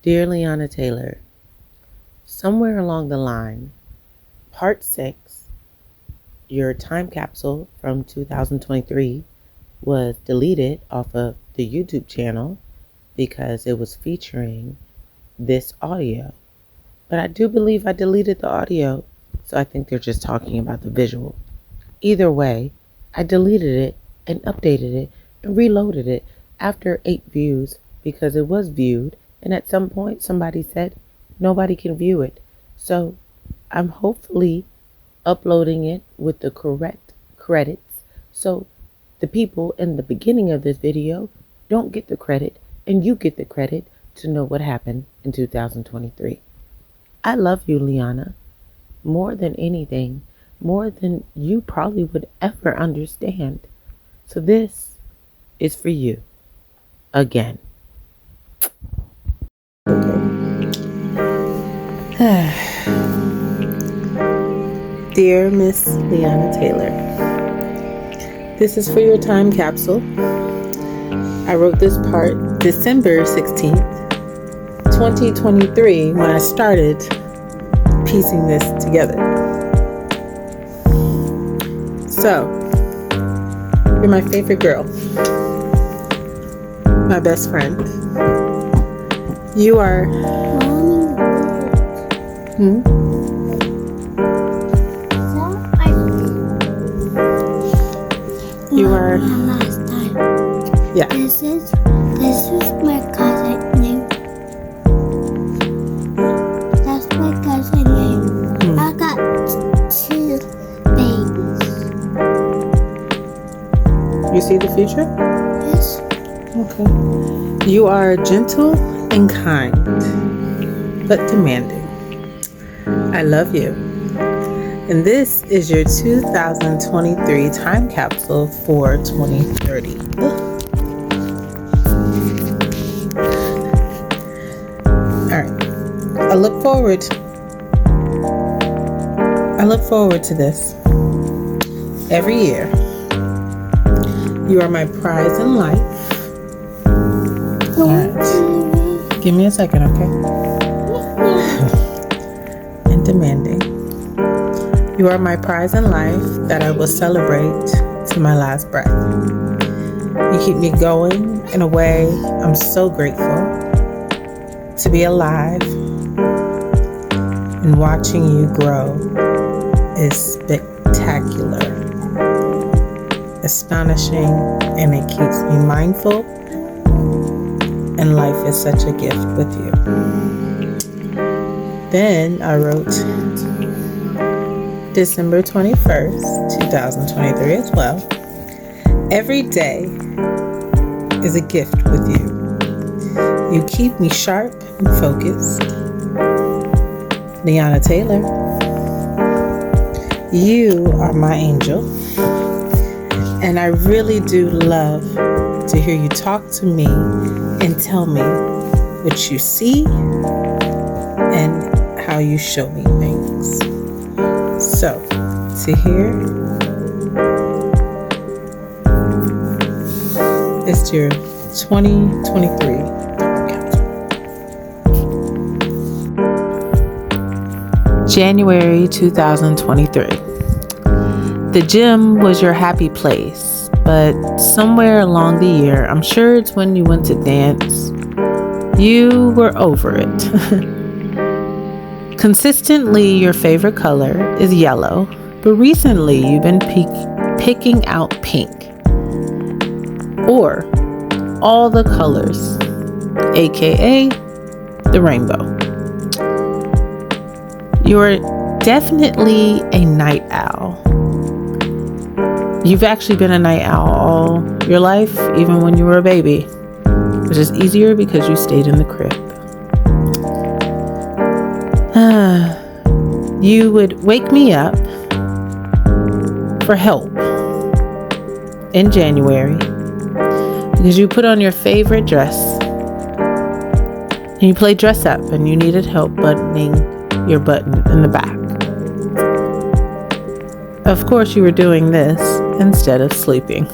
Dear Leanna Taylor, somewhere along the line, part 6, your time capsule from 2023 was deleted off of the YouTube channel because it was featuring this audio. But I do believe I deleted the audio, so I think they're just talking about the visual. Either way, I deleted it and updated it and reloaded it after 8 views because it was viewed, and at some point somebody said nobody can view it. So I'm hopefully uploading it with the correct credits so the people in the beginning of this video don't get the credit and you get the credit to know what happened in 2023. I love you, Leanna, more than anything, more than you probably would ever understand. So this is for you again. Dear Miss Leanna Taylor, this is for your time capsule. I wrote this part December 16th, 2023, when I started piecing this together. So, you're my favorite girl, my best friend. You are... You are... Yeah. This is my cousin name. That's my cousin name. I got 2 babies. You see the future? Yes. Okay. You are gentle and kind, but demanding. I love you. And this is your 2023 time capsule for 2030. Alright. I look forward to this every year. You are my prize in life. Alright. Give me a second, okay? And demanding. You are my prize in life that I will celebrate to my last breath. You keep me going in a way I'm so grateful to be alive, and watching you grow is spectacular, astonishing, and it keeps me mindful, and life is such a gift with you. Then I wrote December 21st, 2023 as well. Every day is a gift with you. You keep me sharp and focused. Leanna Taylor, you are my angel. And I really do love to hear you talk to me and tell me what you see and how you show me things. So, to here is your 2023 capsule. January 2023. The gym was your happy place, but somewhere along the year, I'm sure it's when you went to dance, you were over it. Consistently, your favorite color is yellow, but recently you've been picking out pink, or all the colors, aka the rainbow. You're definitely a night owl. You've actually been a night owl all your life, even when you were a baby, which is easier because you stayed in the crib. You would wake me up for help in January because you put on your favorite dress and you played dress up and you needed help buttoning your button in the back. Of course, you were doing this instead of sleeping.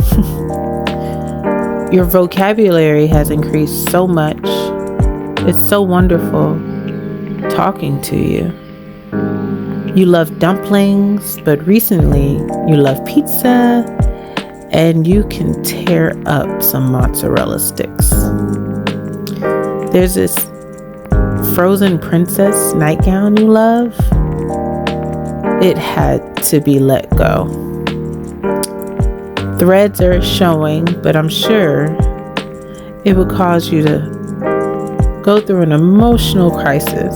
Your vocabulary has increased so much, It's so wonderful talking to you. You love dumplings, but recently you love pizza, and you can tear up some mozzarella sticks. There's this frozen princess nightgown you love. It had to be let go. Threads are showing, but I'm sure it would cause you to go through an emotional crisis.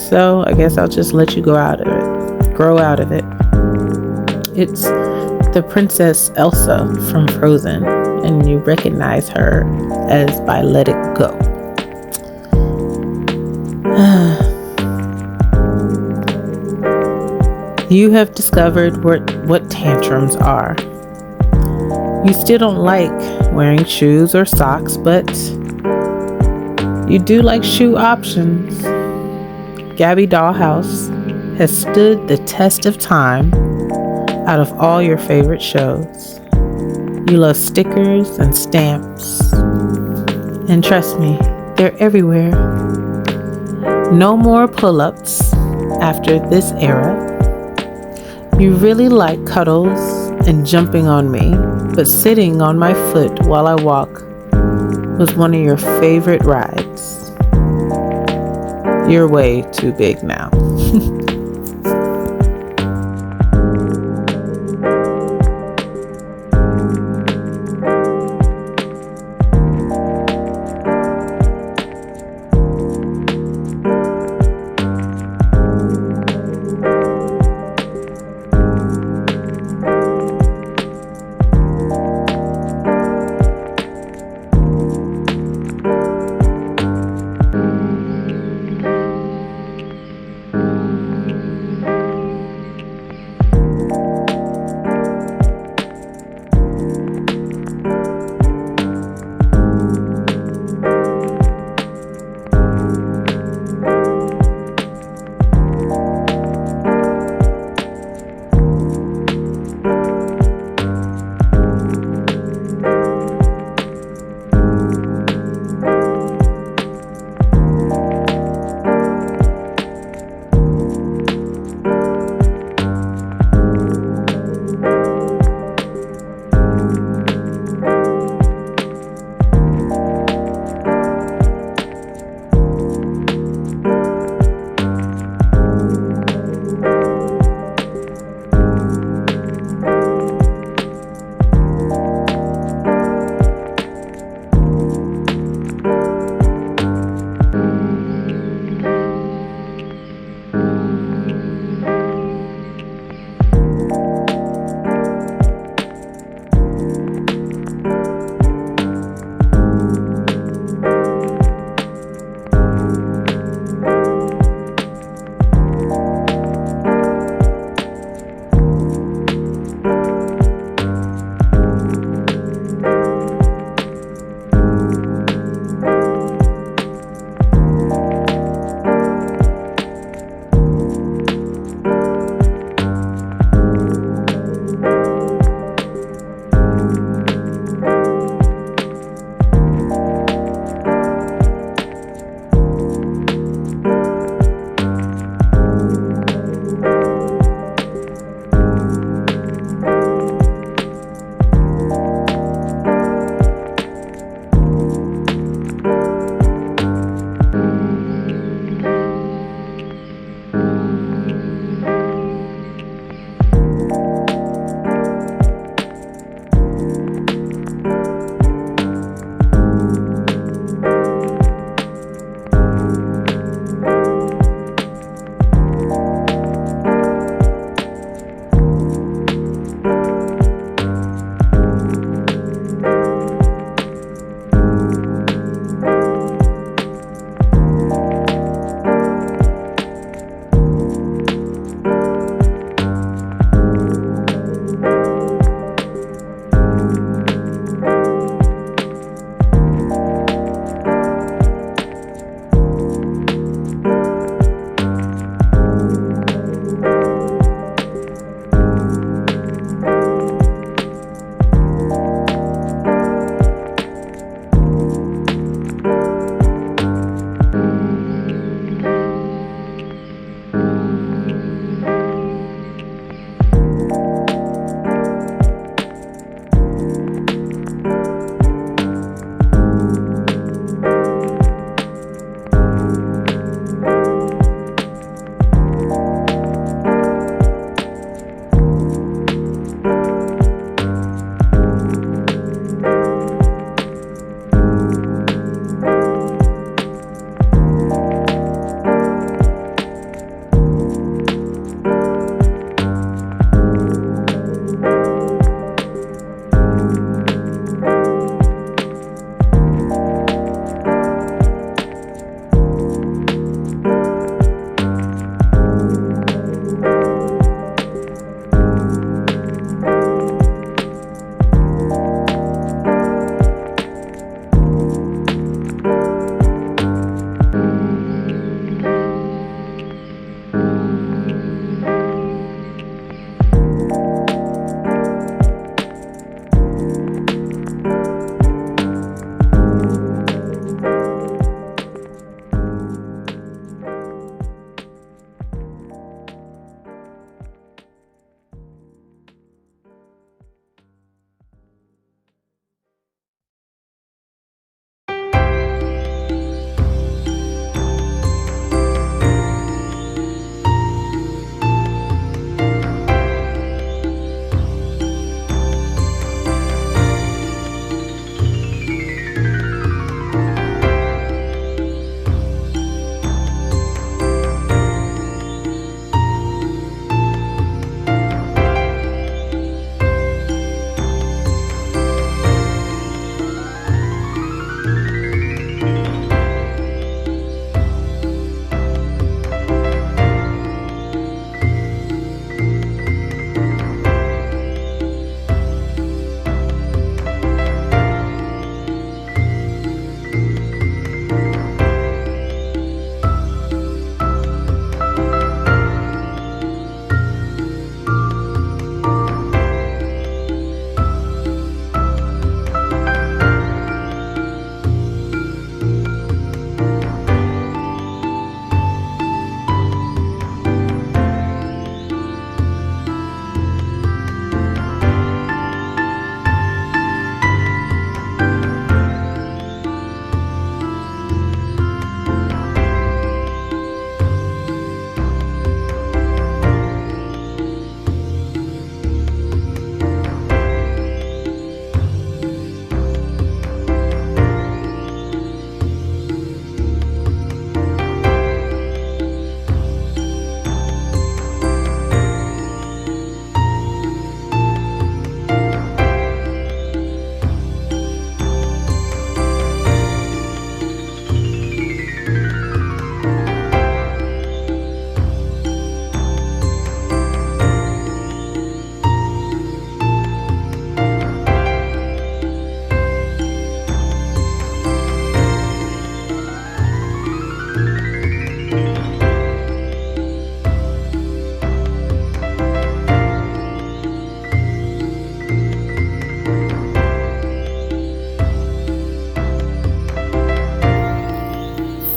So I guess I'll just let you grow out of it. It's the Princess Elsa from Frozen, and you recognize her as by Let It Go. You have discovered what tantrums are. You still don't like wearing shoes or socks, but you do like shoe options. Gabby Dollhouse has stood the test of time out of all your favorite shows. You love stickers and stamps. And trust me, they're everywhere. No more pull-ups after this era. You really like cuddles and jumping on me, but sitting on my foot while I walk was one of your favorite rides. You're way too big now.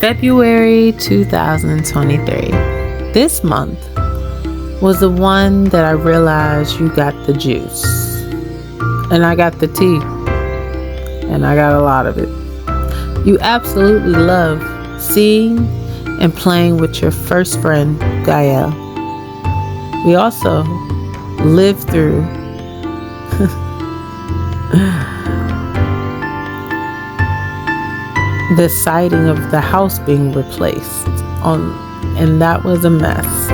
February 2023. This month was the one that I realized you got the juice. And I got the tea. And I got a lot of it. You absolutely love seeing and playing with your first friend, Gael. We also lived through the siding of the house being replaced and that was a mess.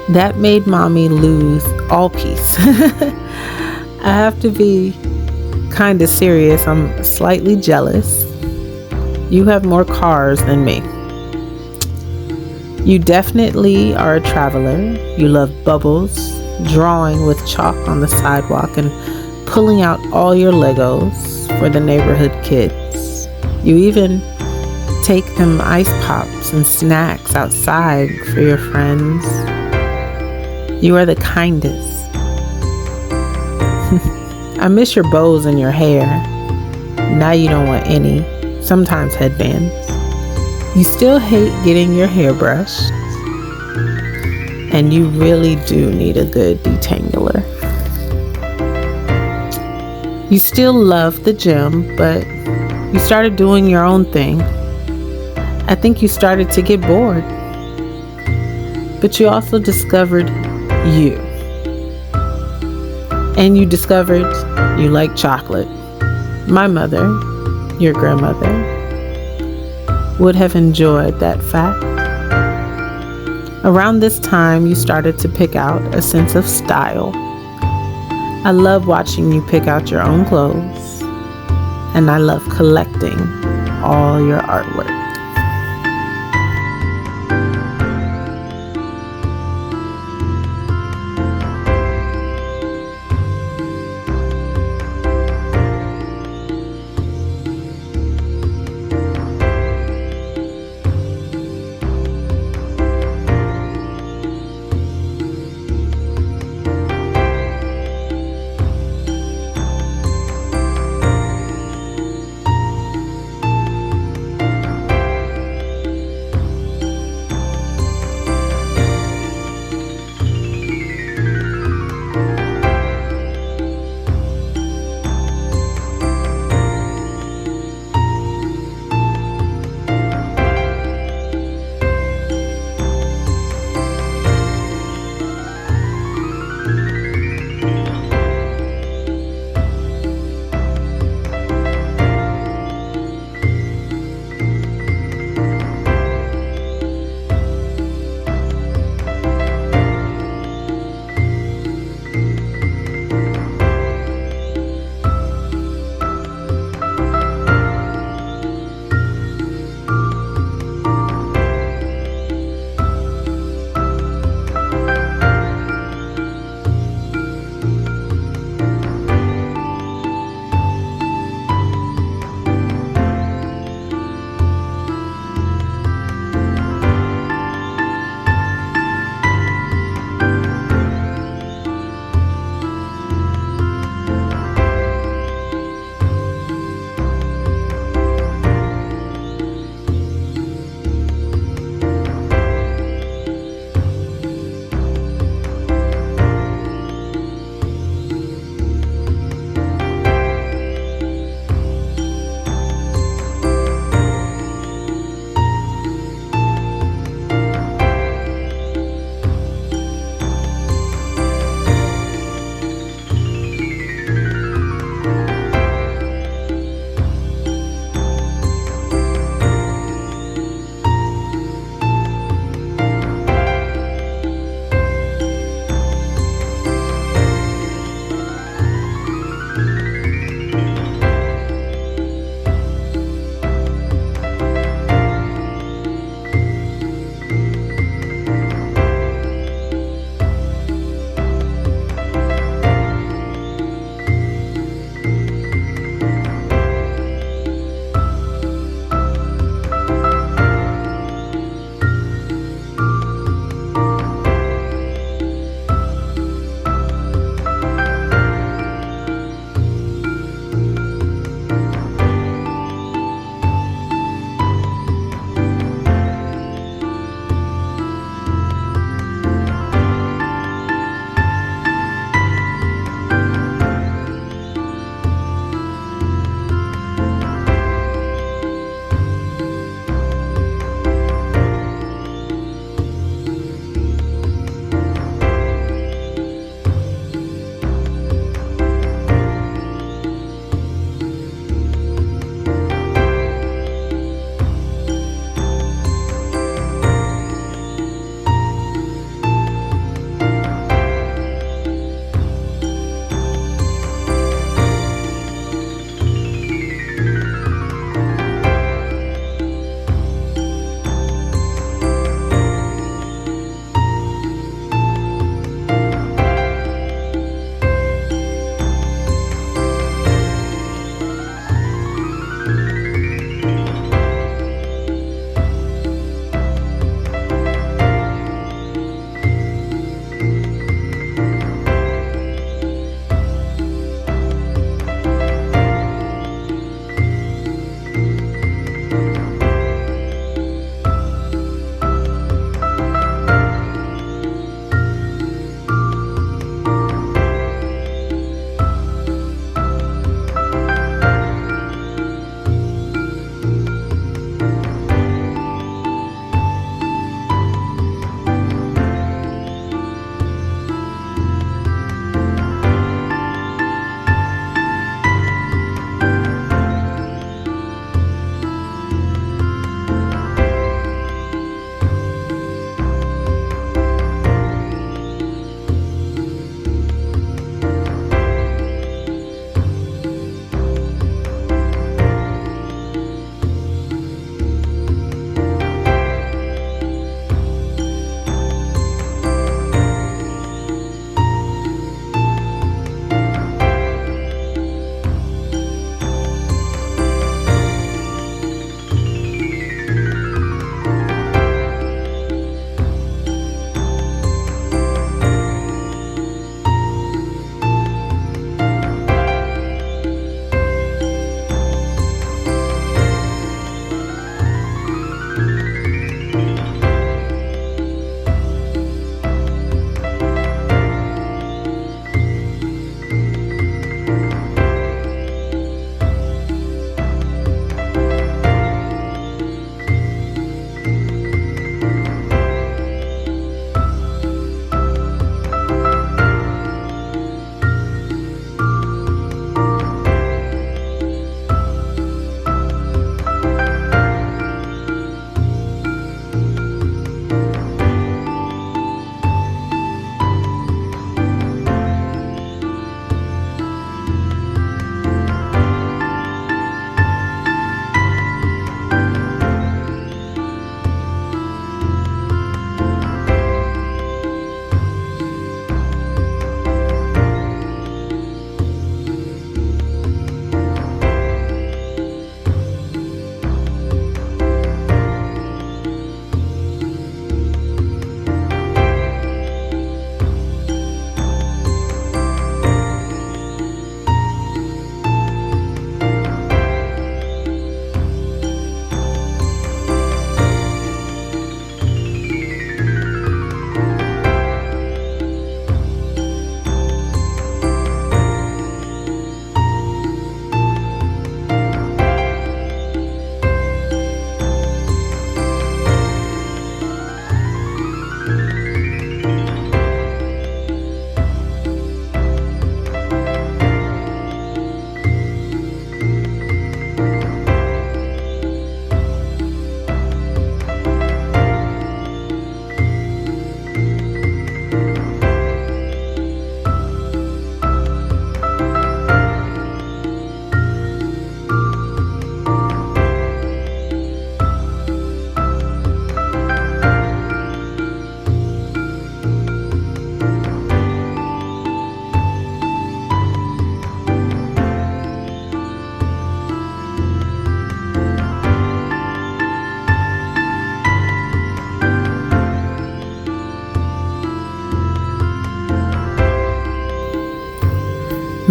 That made mommy lose all peace. I have to be kind of serious. I'm slightly jealous. You have more cars than me. You definitely are a traveler. You love bubbles, drawing with chalk on the sidewalk, and pulling out all your Legos for the neighborhood kids. You even take them ice pops and snacks outside for your friends. You are the kindest. I miss your bows in your hair. Now you don't want any. Sometimes headbands. You still hate getting your hair brushed. And you really do need a good detangler. You still love the gym, but you started doing your own thing. I think you started to get bored. But you also discovered you. And you discovered you like chocolate. My mother, your grandmother, would have enjoyed that fact. Around this time, you started to pick out a sense of style. I love watching you pick out your own clothes, and I love collecting all your artwork.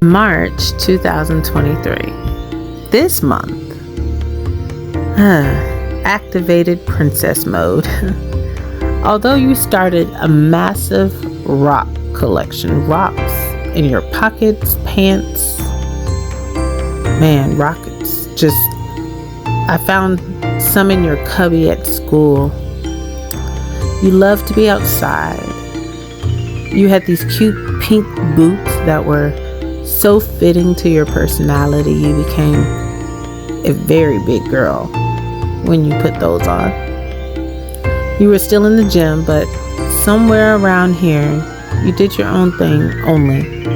March 2023. This month, activated princess mode. Although you started a massive rock collection, rocks in your pockets, pants, man, rockets. Just, I found some in your cubby at school. You love to be outside. You had these cute pink boots that were so fitting to your personality. You became a very big girl when you put those on. You were still in the gym, but somewhere around here, you did your own thing only.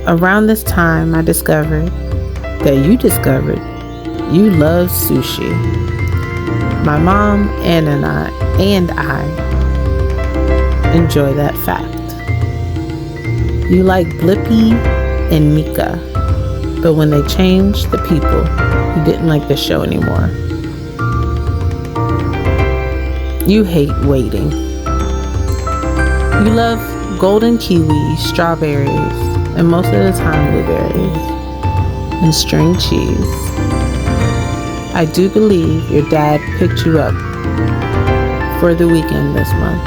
Around this time, I discovered that you love sushi. My mom and I enjoy that fact. You like Blippi and Mika, but when they changed the people, you didn't like the show anymore. You hate waiting. You love golden kiwis, strawberries, and most of the time blueberries, and string cheese. I do believe your dad picked you up for the weekend this month.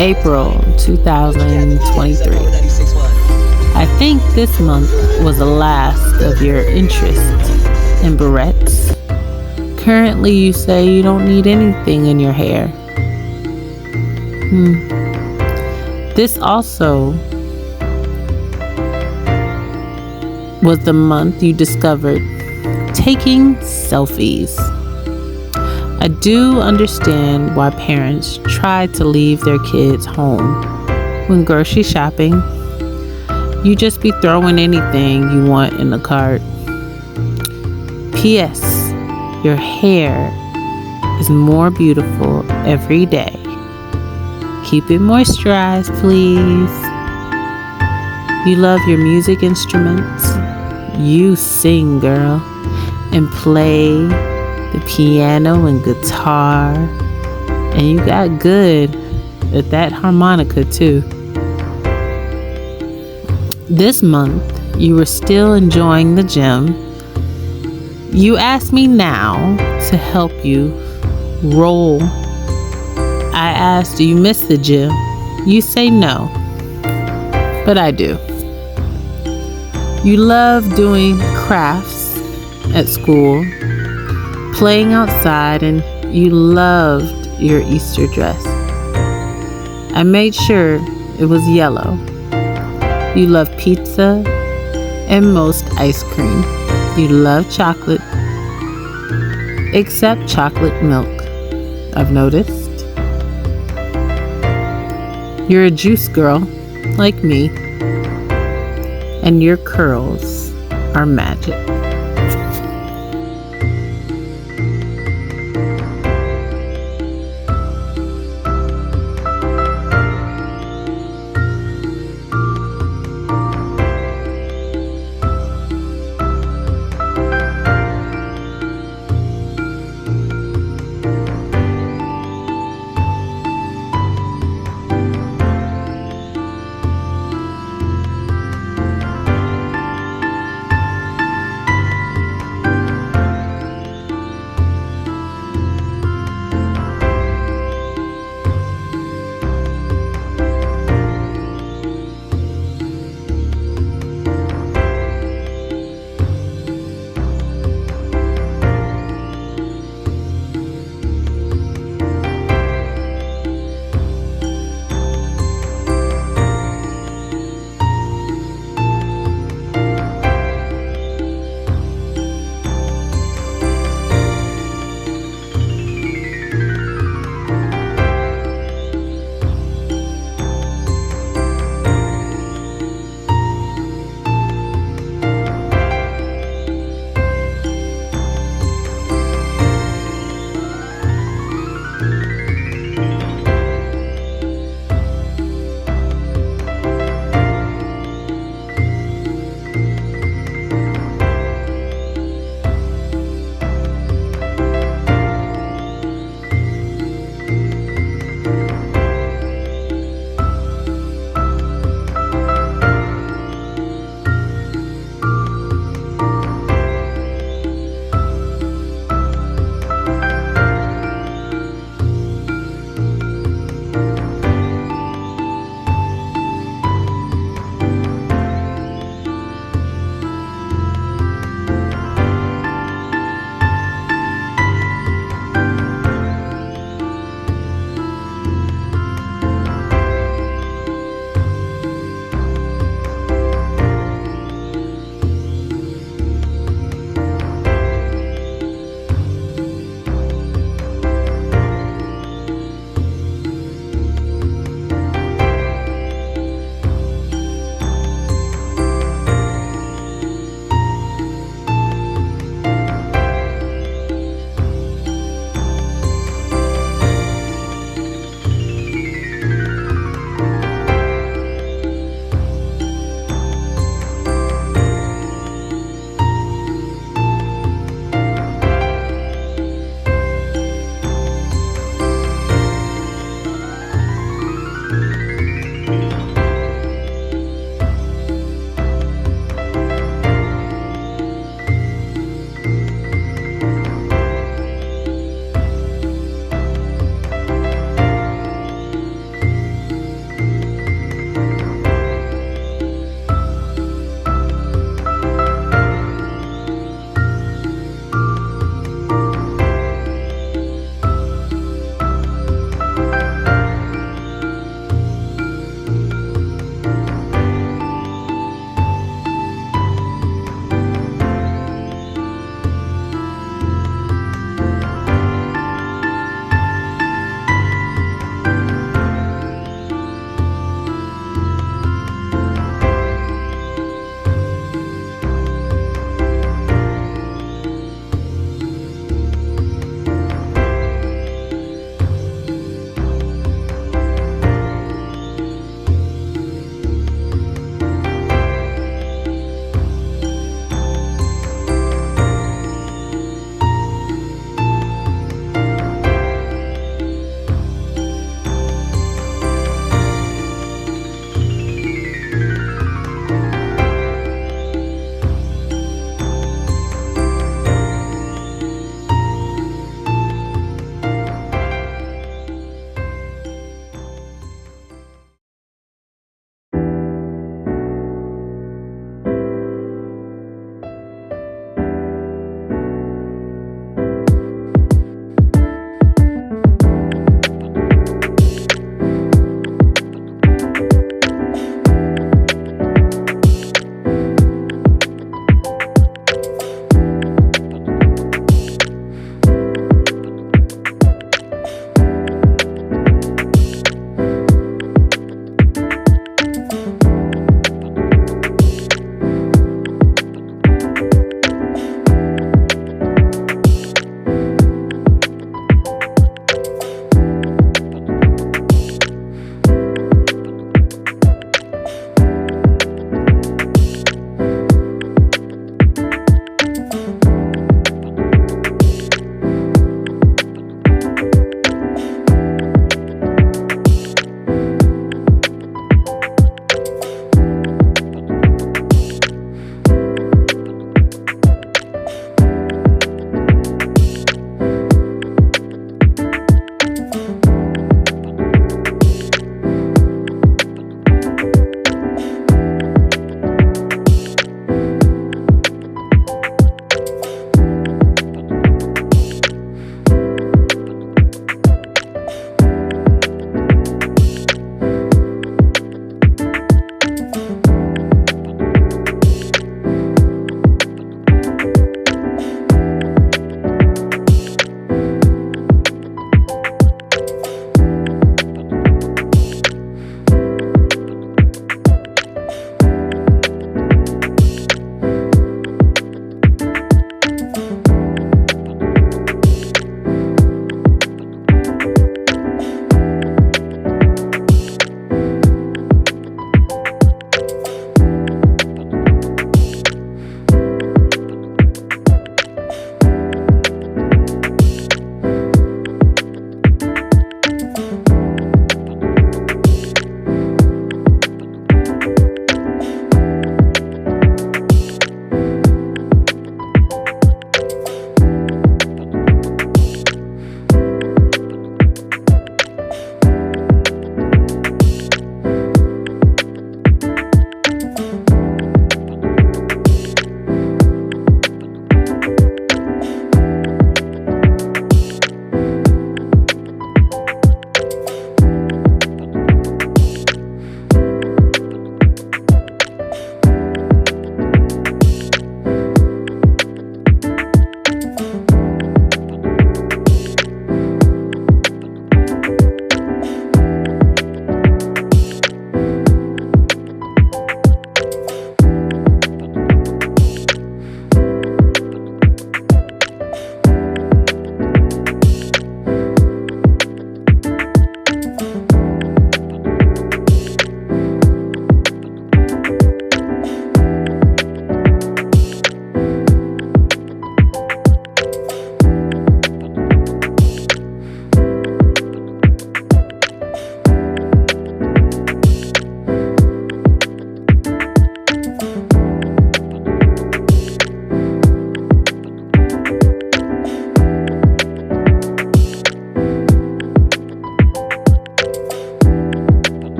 April 2023. I think this month was the last of your interest in barrettes. Currently, you say you don't need anything in your hair. This also was the month you discovered taking selfies. I do understand why parents try to leave their kids home when grocery shopping. You just be throwing anything you want in the cart. P.S. Your hair is more beautiful every day. Keep it moisturized, please. You love your music instruments. You sing, girl, and play the piano and guitar, and you got good at that harmonica too. This month, you were still enjoying the gym. You asked me now to help you roll. I asked, do you miss the gym? You say no, but I do. You love doing crafts at school, playing outside, and you loved your Easter dress. I made sure it was yellow. You love pizza and most ice cream. You love chocolate, except chocolate milk, I've noticed. You're a juice girl, like me, and your curls are magic.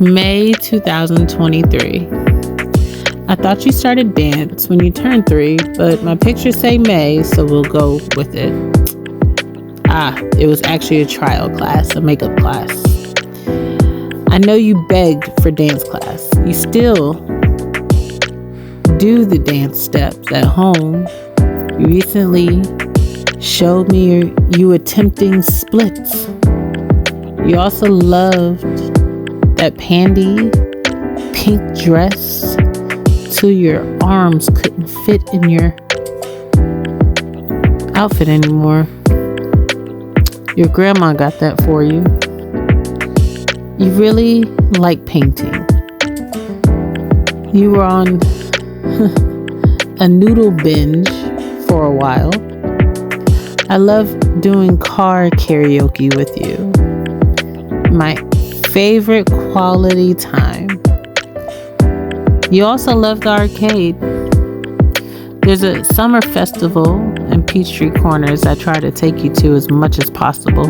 May 2023. I thought you started dance when you turned 3, but my pictures say May, so we'll go with it. It was actually a trial class, a makeup class. I know you begged for dance class. You still do the dance steps at home. You recently showed me you attempting splits. You also loved that pandy pink dress till your arms couldn't fit in your outfit anymore. Your grandma got that for you. You really like painting. You were on a noodle binge for a while. I love doing car karaoke with you. My favorite quality time. You also love the arcade. There's a summer festival in Peachtree Corners I try to take you to as much as possible.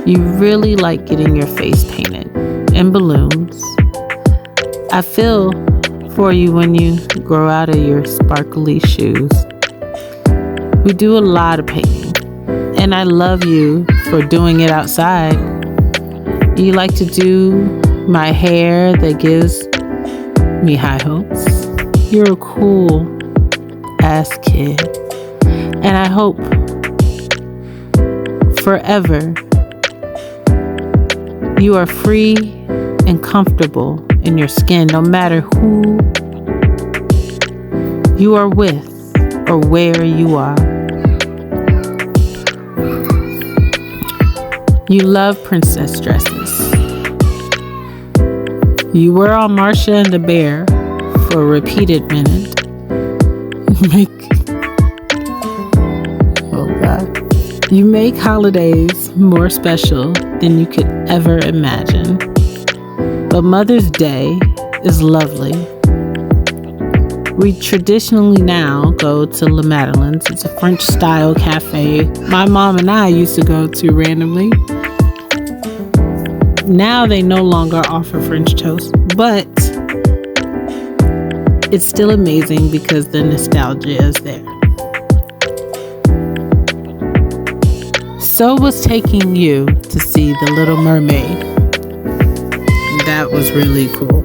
You really like getting your face painted and balloons. I feel for you when you grow out of your sparkly shoes. We do a lot of painting, and I love you for doing it outside. You like to do my hair that gives me high hopes. You're a cool ass kid, and I hope forever you are free and comfortable in your skin, no matter who you are with or where you are. You love princess dresses. You were on Marcia and the Bear for a repeated minute. You make holidays more special than you could ever imagine. But Mother's Day is lovely. We traditionally now go to La Madeleine's. It's a French-style cafe my mom and I used to go to randomly. Now they no longer offer French toast, but it's still amazing because the nostalgia is there. So was taking you to see The Little Mermaid. That was really cool.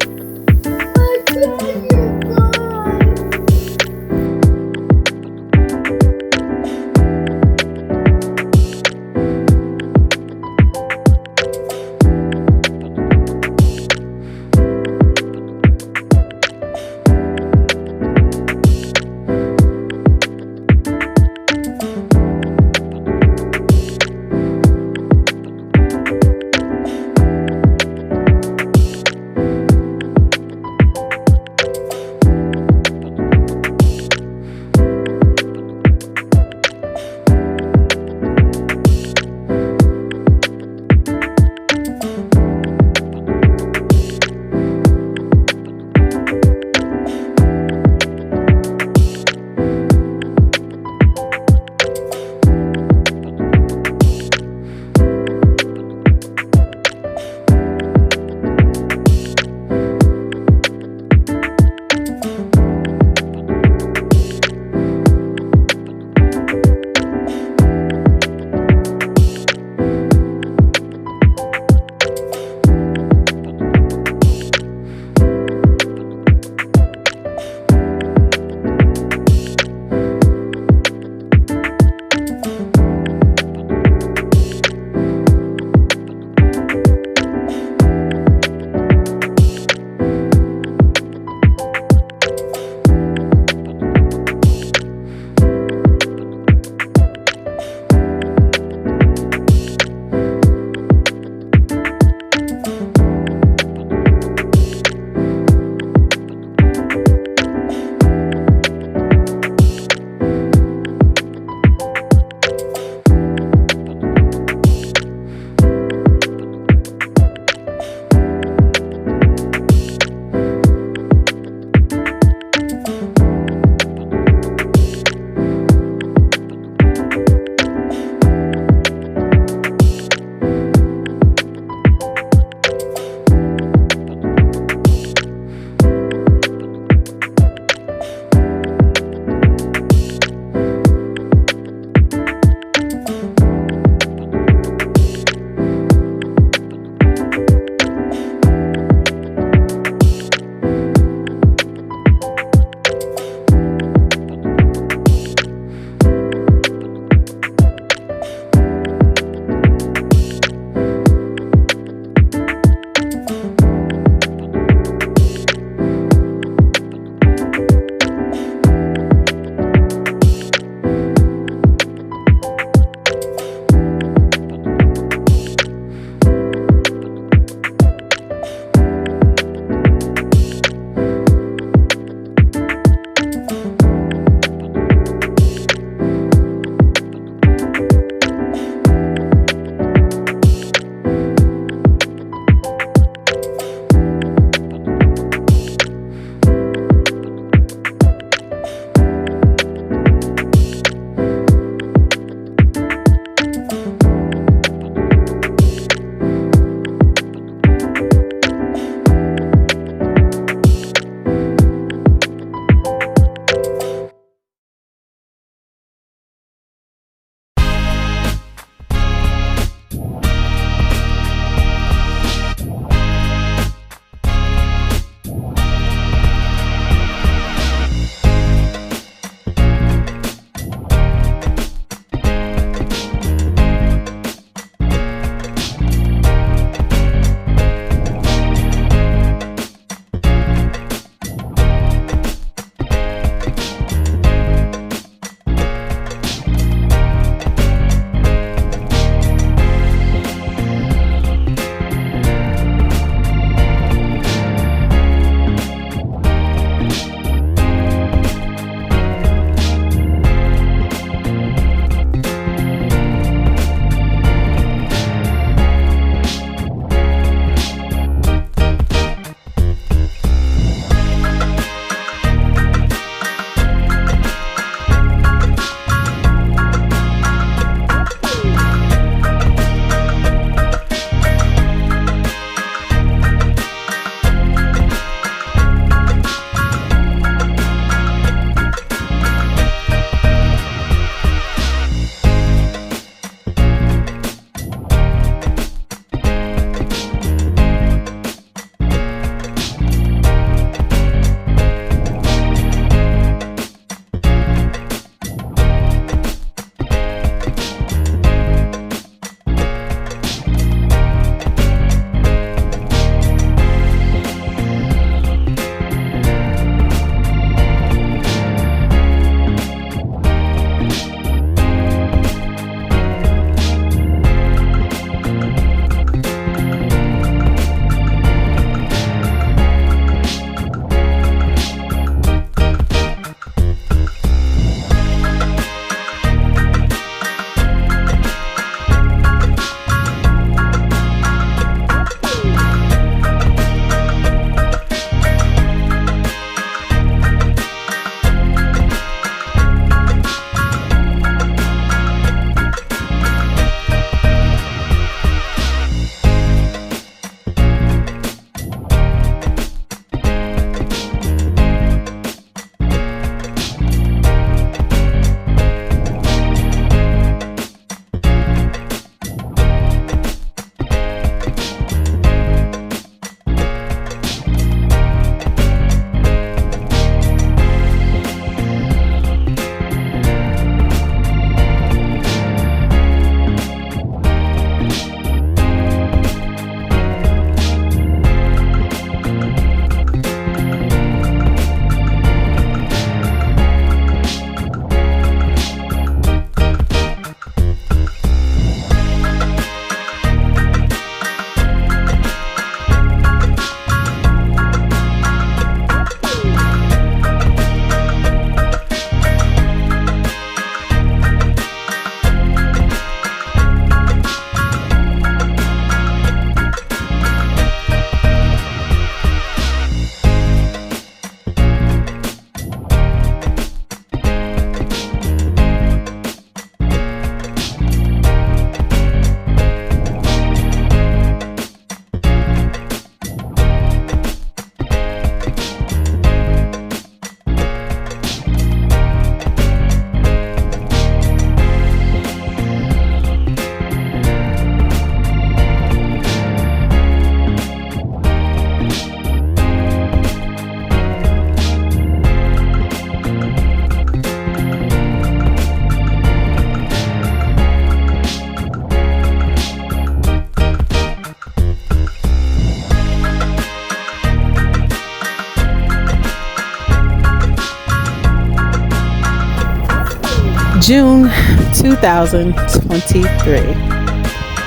June 2023.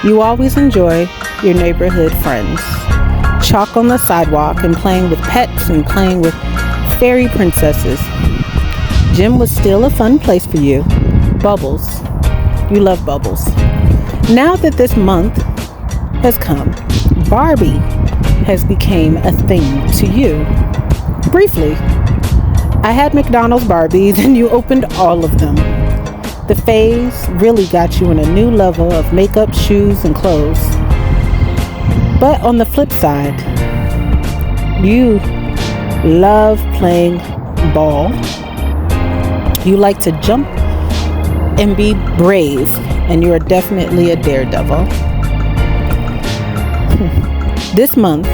You always enjoy your neighborhood friends. Chalk on the sidewalk and playing with pets and playing with fairy princesses. Gym was still a fun place for you. Bubbles. You love bubbles. Now that this month has come, Barbie has become a thing to you. Briefly, I had McDonald's Barbies and you opened all of them. The phase really got you in a new level of makeup, shoes, and clothes. But on the flip side, you love playing ball. You like to jump and be brave, and you are definitely a daredevil. This month,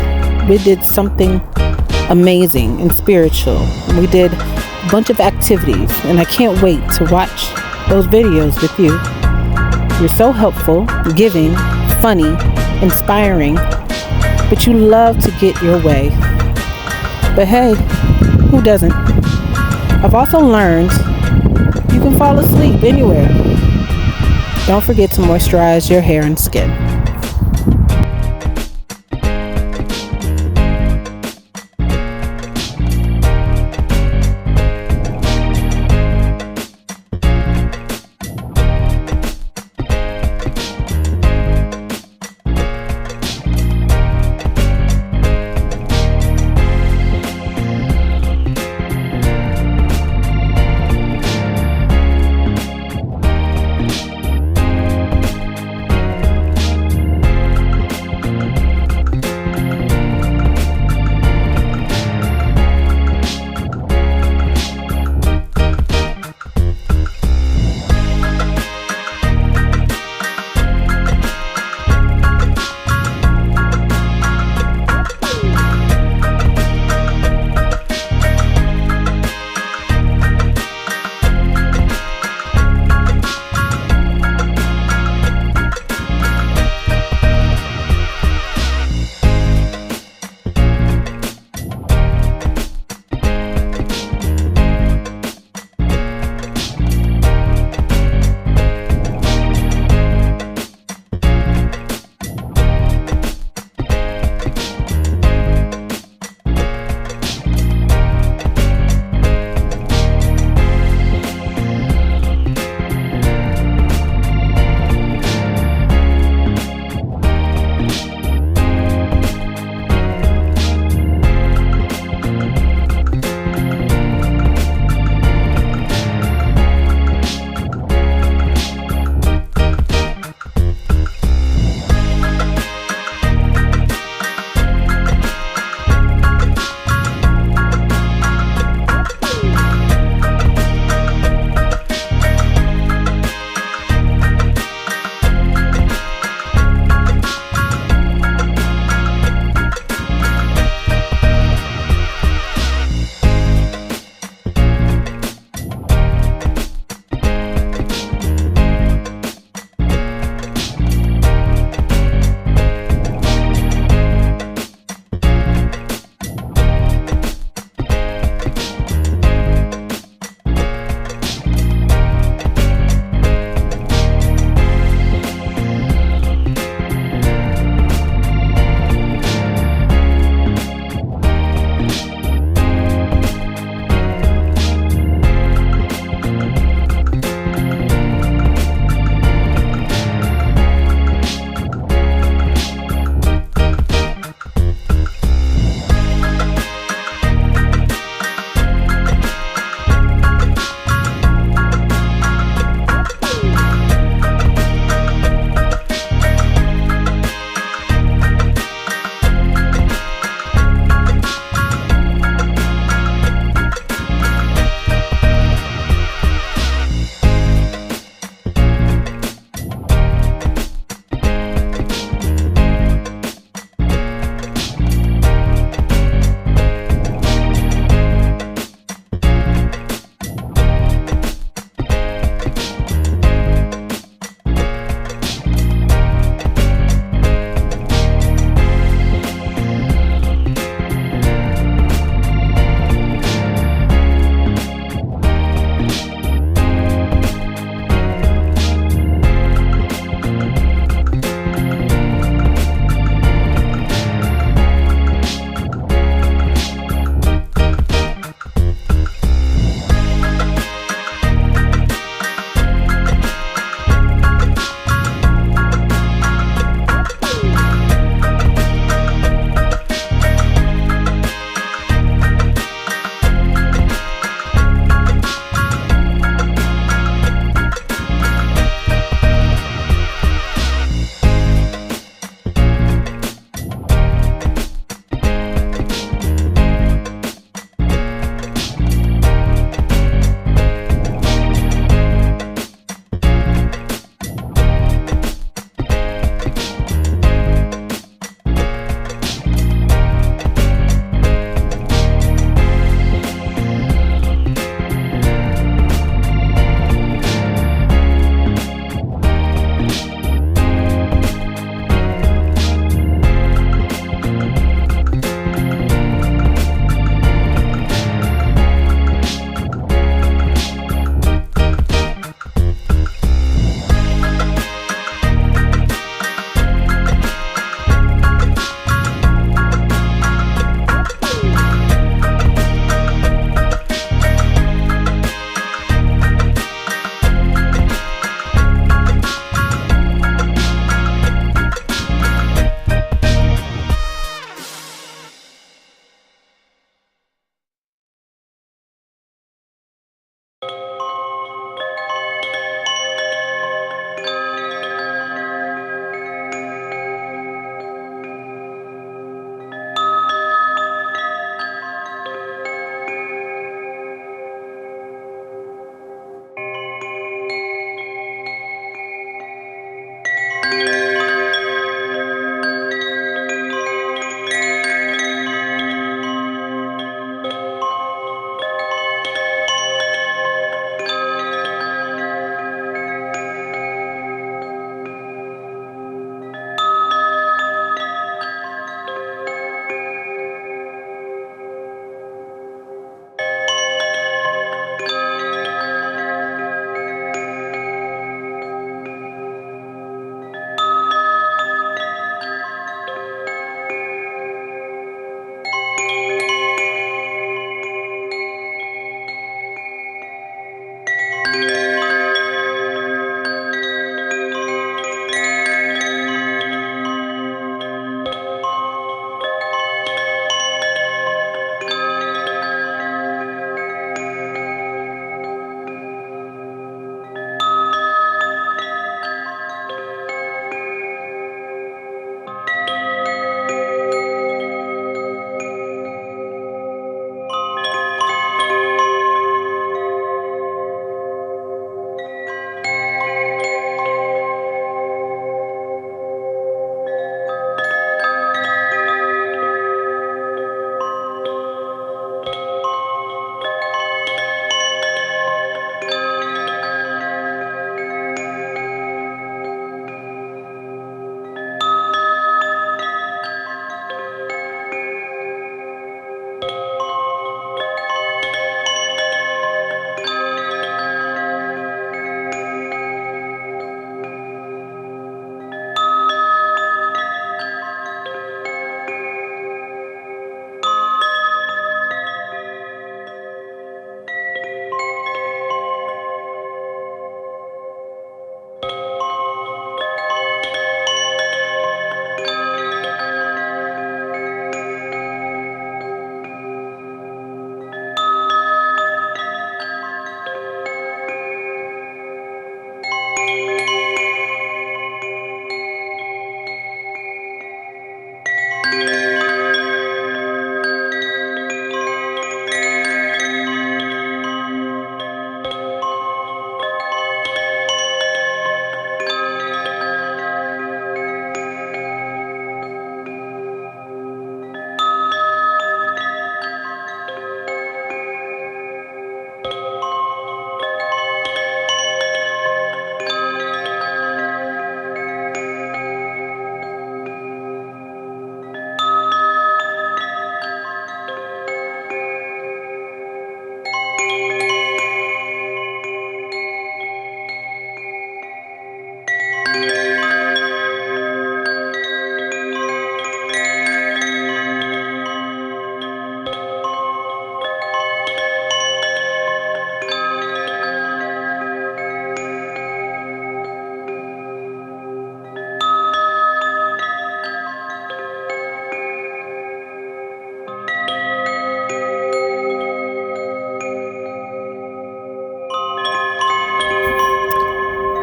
we did something amazing and spiritual. We did a bunch of activities, and I can't wait to watch those videos with you. You're so helpful, giving, funny, inspiring, but you love to get your way. But hey, who doesn't? I've also learned you can fall asleep anywhere. Don't forget to moisturize your hair and skin.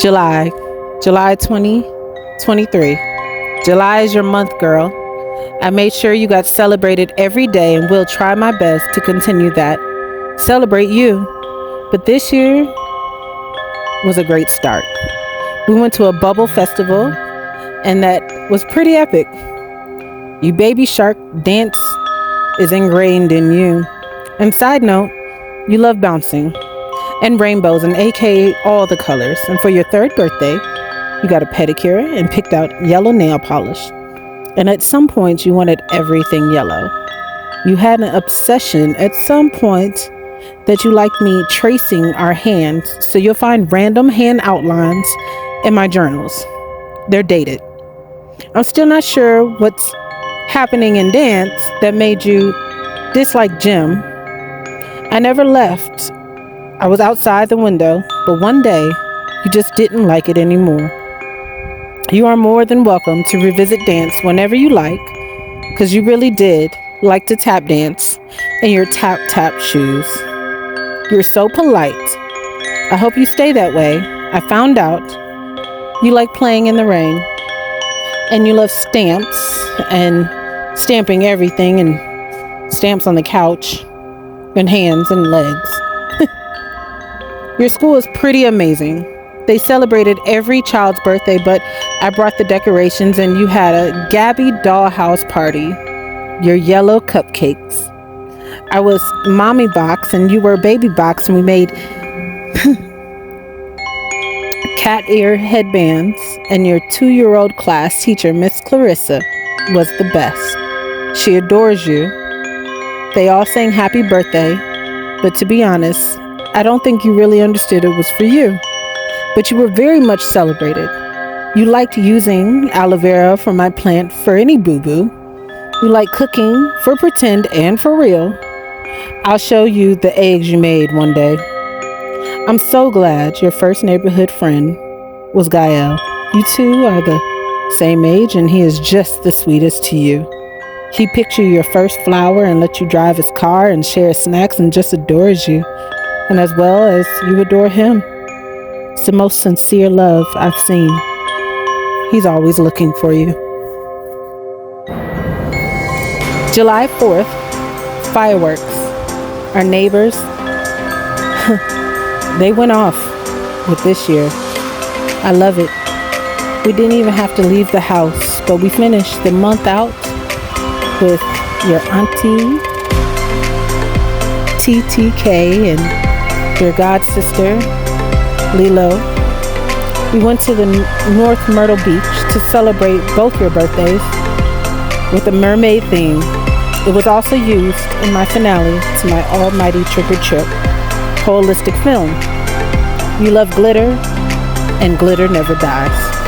July, July 2023. July is your month, girl. I made sure you got celebrated every day and will try my best to continue that. Celebrate you. But this year was a great start. We went to a bubble festival, and that was pretty epic. You baby shark dance is ingrained in you. And side note, you love bouncing and rainbows and aka all the colors. And for your third birthday, you got a pedicure and picked out yellow nail polish. And at some point, you wanted everything yellow. You had an obsession at some point that you liked me tracing our hands, so you'll find random hand outlines in my journals. They're dated. I'm still not sure what's happening in dance that made you dislike gym. I never left. I was outside the window, but one day you just didn't like it anymore. You are more than welcome to revisit dance whenever you like, because you really did like to tap dance in your tap shoes. You're so polite. I hope you stay that way. I found out you like playing in the rain, and you love stamps and stamping everything and stamps on the couch and hands and legs. Your school is pretty amazing. They celebrated every child's birthday, but I brought the decorations and you had a Gabby dollhouse party. Your yellow cupcakes. I was mommy box and you were baby box, and we made cat ear headbands, and your 2-year-old class teacher, Miss Clarissa, was the best. She adores you. They all sang happy birthday, but to be honest, I don't think you really understood it was for you. But you were very much celebrated. You liked using aloe vera for my plant for any boo-boo. You like cooking for pretend and for real. I'll show you the eggs you made one day. I'm so glad your first neighborhood friend was Gael. You two are the same age, and he is just the sweetest to you. He picked you your first flower and let you drive his car and share snacks and just adores you. And as well as you adore him. It's the most sincere love I've seen. He's always looking for you. July 4th, fireworks. Our neighbors, they went off with this year. I love it. We didn't even have to leave the house, but we finished the month out with your auntie, TTK, and your god sister, Lilo. We went to the North Myrtle Beach to celebrate both your birthdays with a mermaid theme. It was also used in my finale to my almighty Trick or Trip holistic film. You love glitter, and glitter never dies.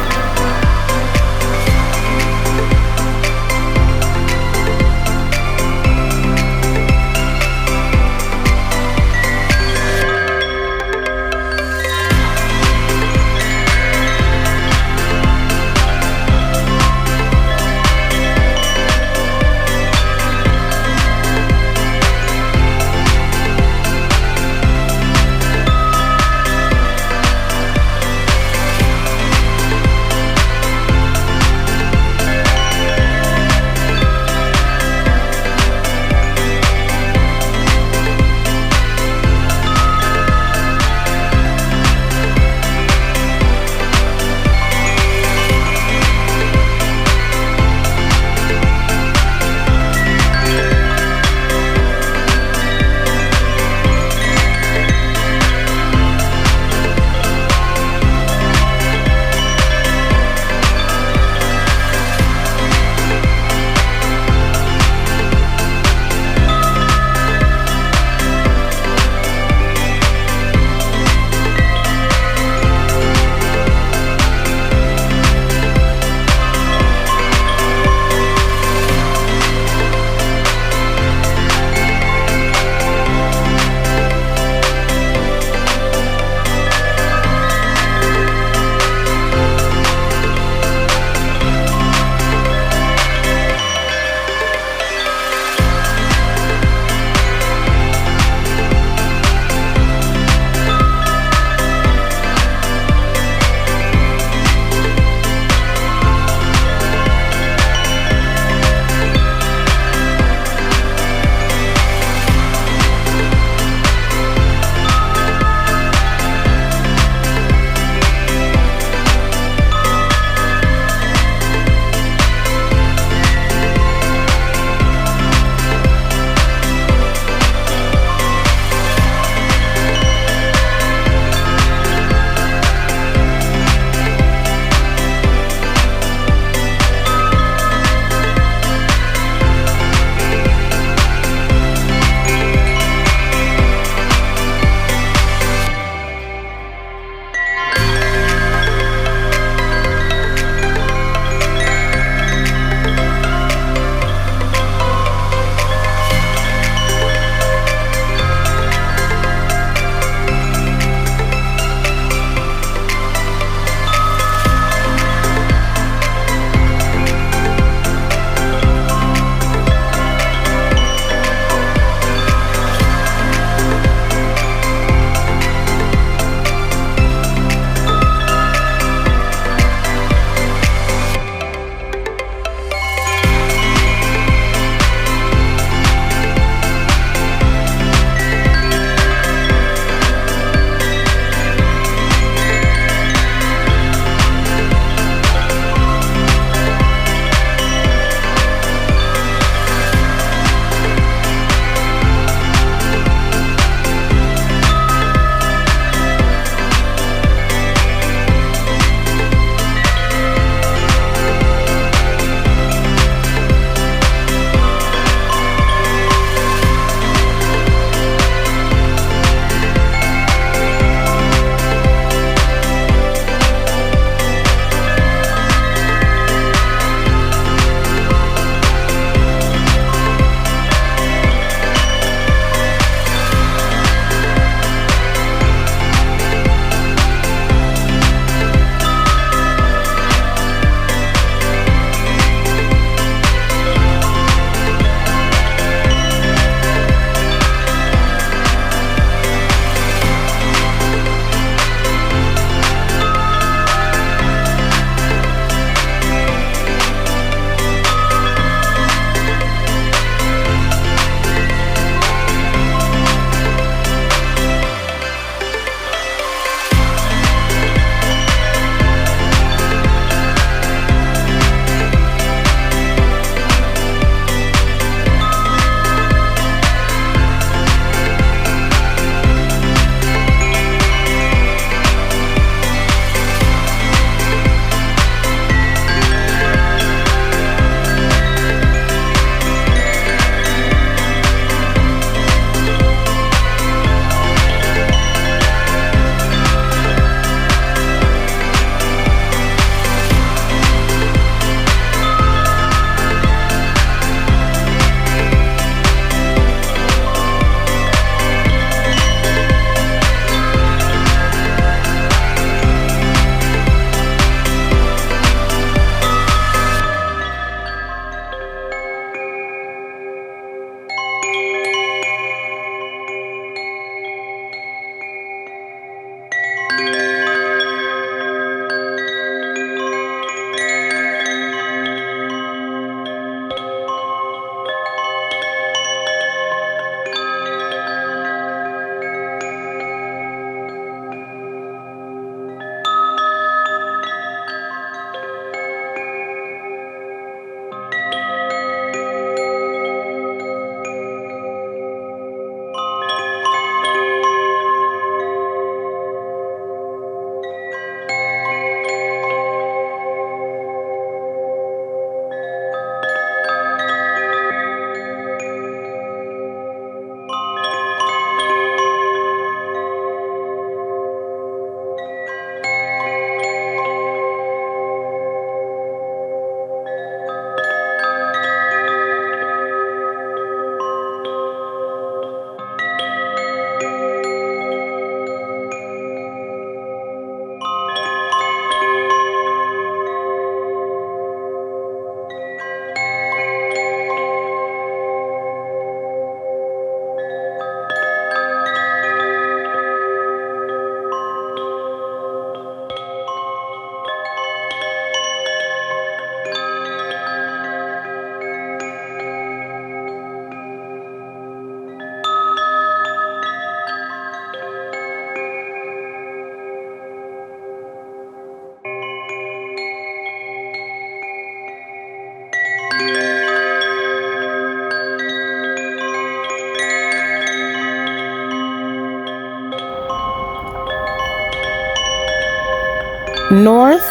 North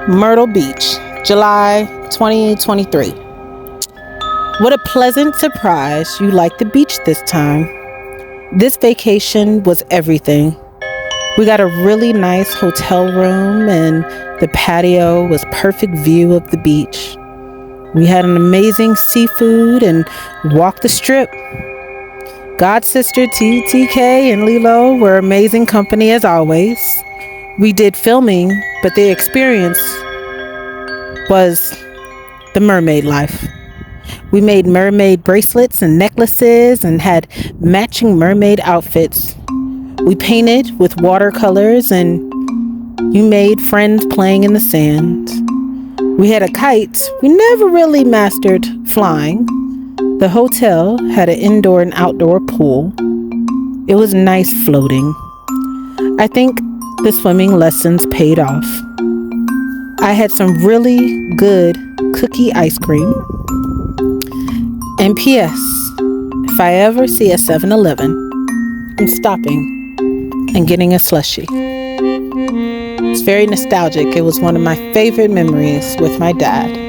Myrtle Beach, July 2023. What a pleasant surprise you liked the beach this time. This vacation was everything. We got a really nice hotel room and the patio was perfect view of the beach. We had an amazing seafood and walked the strip. God's sister TK and Lilo were amazing company as always. We did filming, but the experience was the mermaid life. We made mermaid bracelets and necklaces and had matching mermaid outfits. We painted with watercolors and you made friends playing in the sand. We had a kite. We never really mastered flying. The hotel had an indoor and outdoor pool. It was nice floating. I think the swimming lessons paid off. I had some really good cookie ice cream. And P.S. If I ever see a 7-Eleven, I'm stopping and getting a slushie. It's very nostalgic. It was one of my favorite memories with my dad.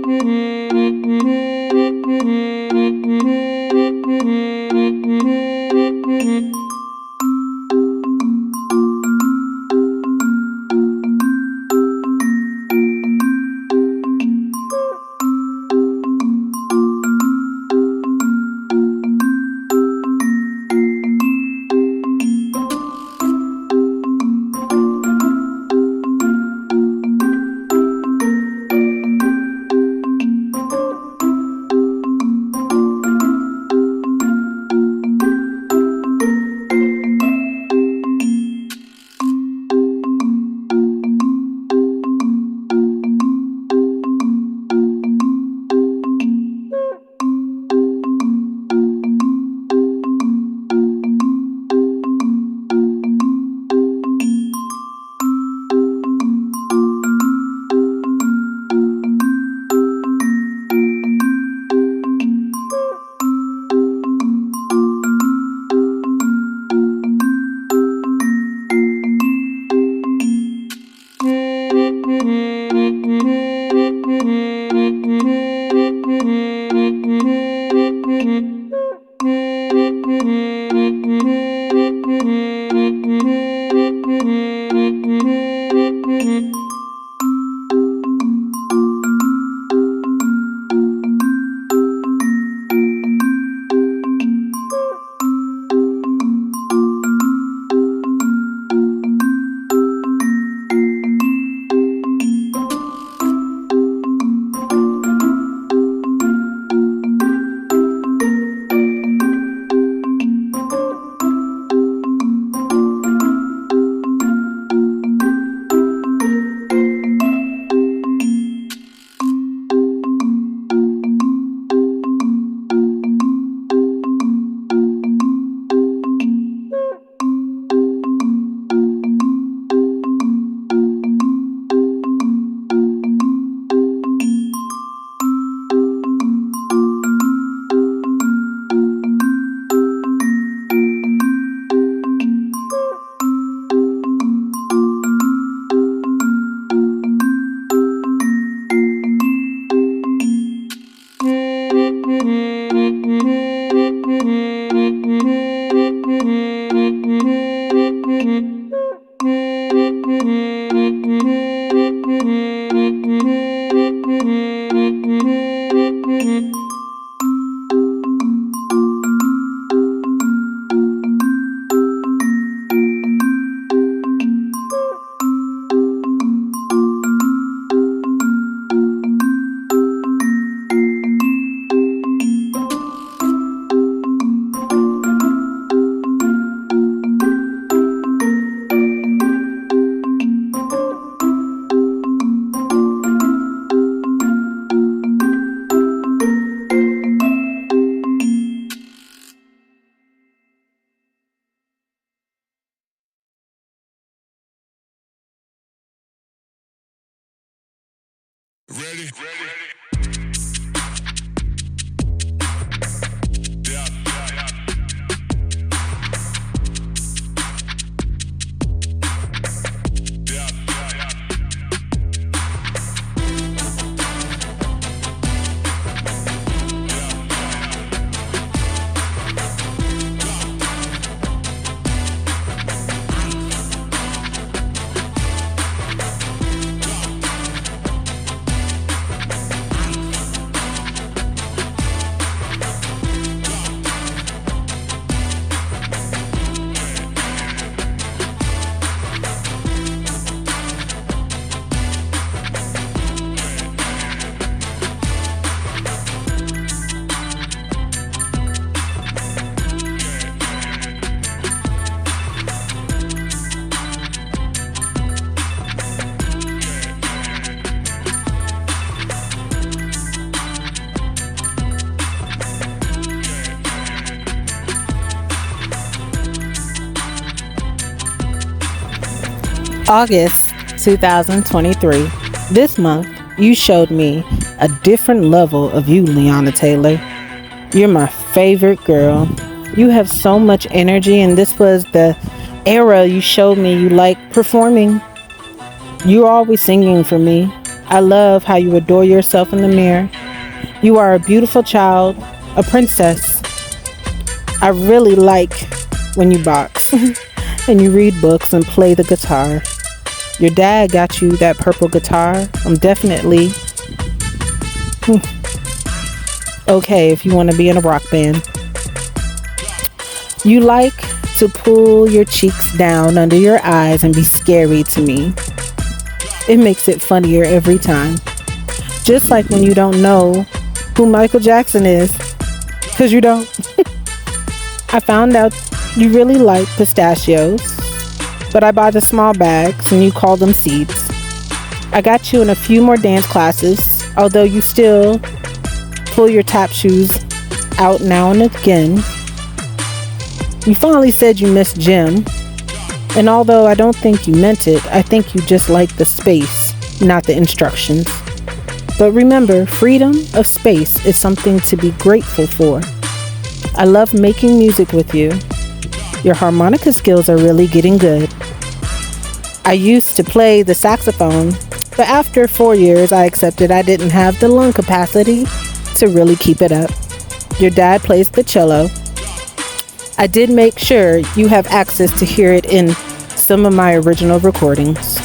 Ready? August 2023. This month, you showed me a different level of you, Leona Taylor. You're my favorite girl. You have so much energy, and this was the era you showed me you like performing. You're always singing for me. I love how you adore yourself in the mirror. You are a beautiful child, a princess. I really like when you box and you read books and play the guitar. Your dad got you that purple guitar. I'm definitely okay if you want to be in a rock band. You like to pull your cheeks down under your eyes and be scary to me. It makes it funnier every time. Just like when you don't know who Michael Jackson is, because you don't. I found out you really like pistachios, but I buy the small bags and you call them seeds. I got you in a few more dance classes, although you still pull your tap shoes out now and again. You finally said you missed gym, and although I don't think you meant it, I think you just like the space, not the instructions. But remember, freedom of space is something to be grateful for. I love making music with you. Your harmonica skills are really getting good. I used to play the saxophone, but after 4 years, I accepted I didn't have the lung capacity to really keep it up. Your dad plays the cello. I did make sure you have access to hear it in some of my original recordings.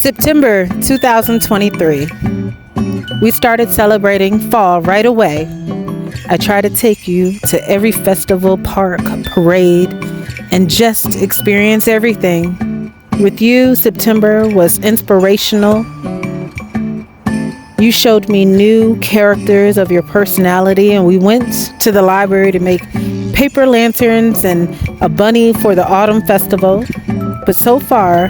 September 2023. We started celebrating fall right away. I try to take you to every festival, park, parade, and just experience everything. With you, September was inspirational. You showed me new characters of your personality, and we went to the library to make paper lanterns and a bunny for the autumn festival. But so far,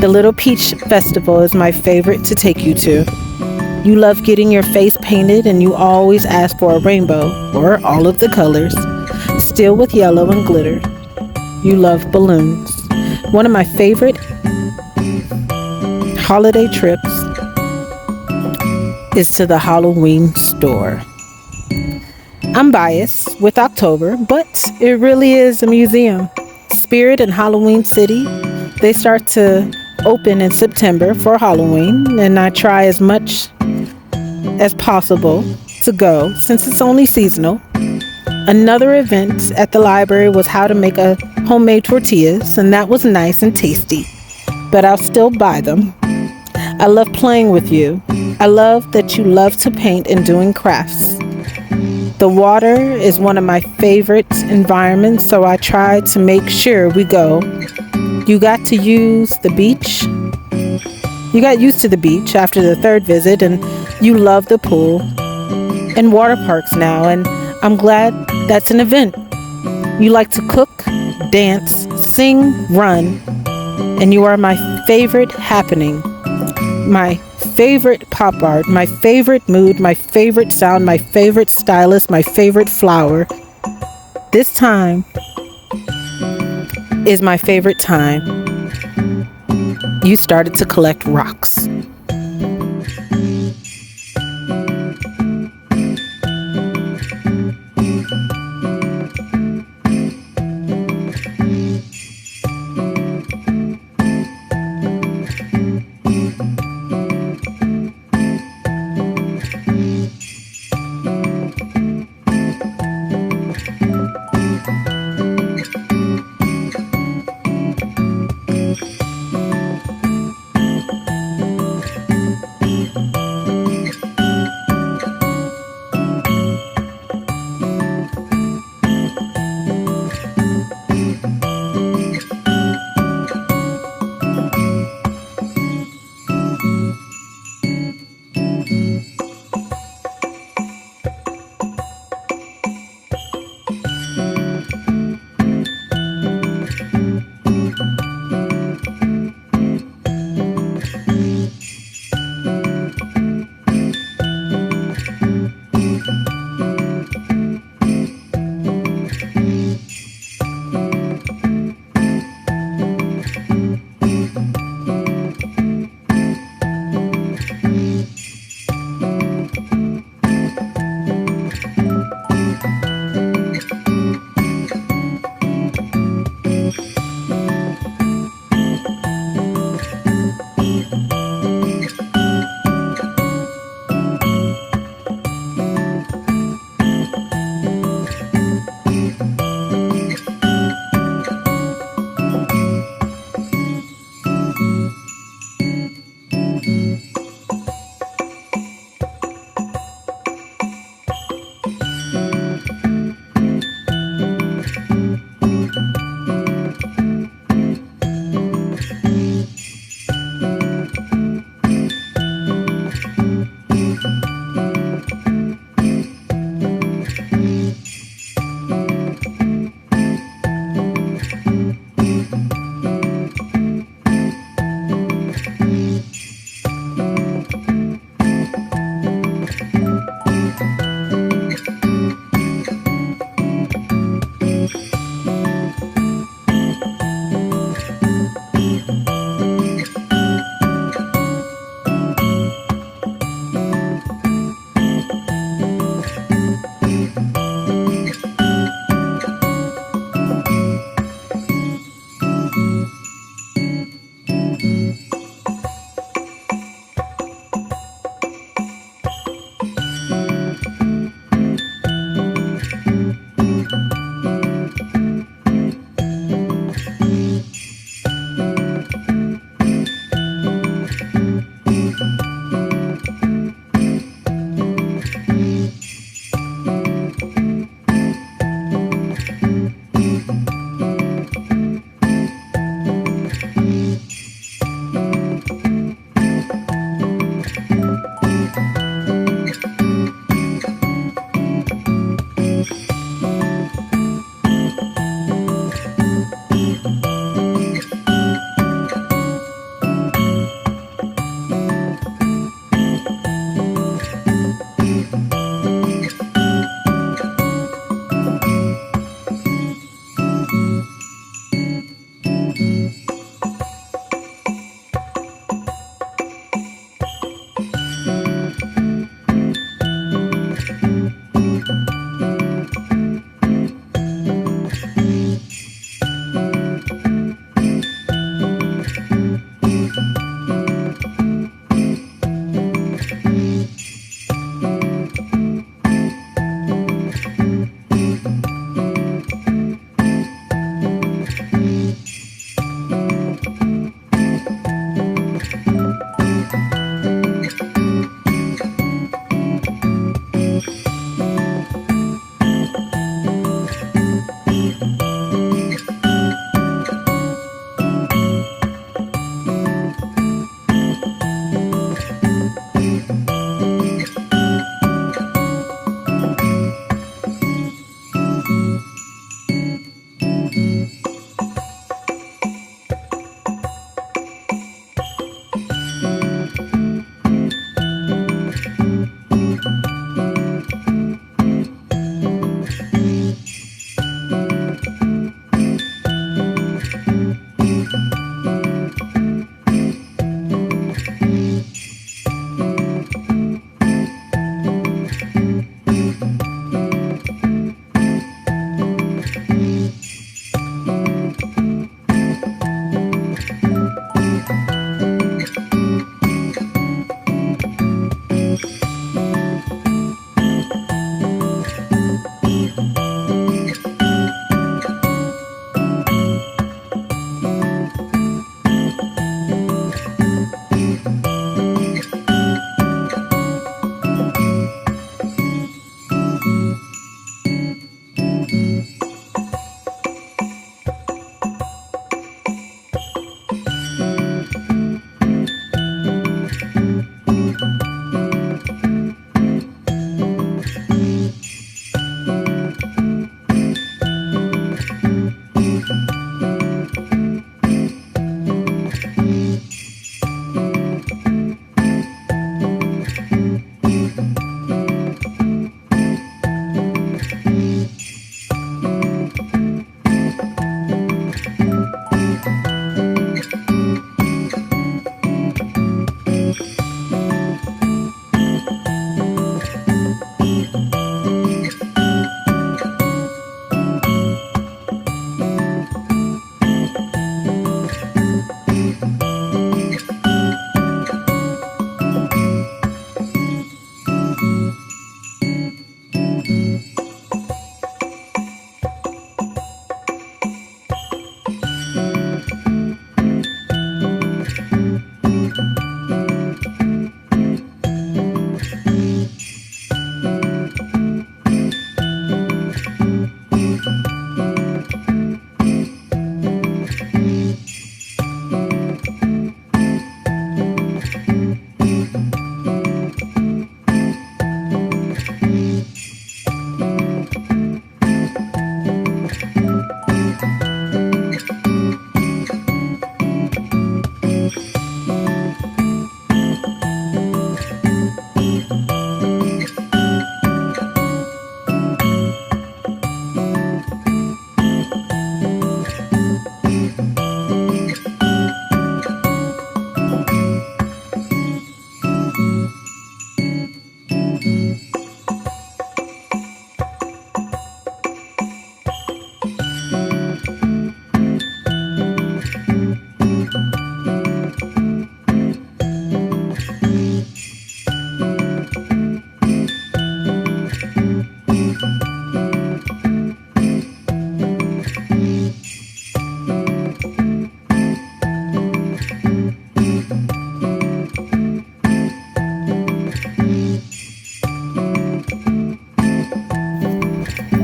the Little Peach Festival is my favorite to take you to. You love getting your face painted, and you always ask for a rainbow, or all of the colors, still with yellow and glitter. You love balloons. One of my favorite holiday trips is to the Halloween store. I'm biased with October, but it really is a museum. Spirit and Halloween City, they start to open in September for Halloween, and I try as much as possible to go since it's only seasonal. Another event at the library was how to make a homemade tortillas, and that was nice and tasty, but I'll still buy them. I love playing with you. I love that you love to paint and doing crafts. The water is one of my favorite environments, so I try to make sure we go. You got to use the beach. You got used to the beach after the third visit, and you love the pool and water parks now, and I'm glad that's an event. You like to cook, dance, sing, run, and you are my favorite happening, my favorite pop art, my favorite mood, my favorite sound, my favorite stylist, my favorite flower. This time is my favorite time. You started to collect rocks.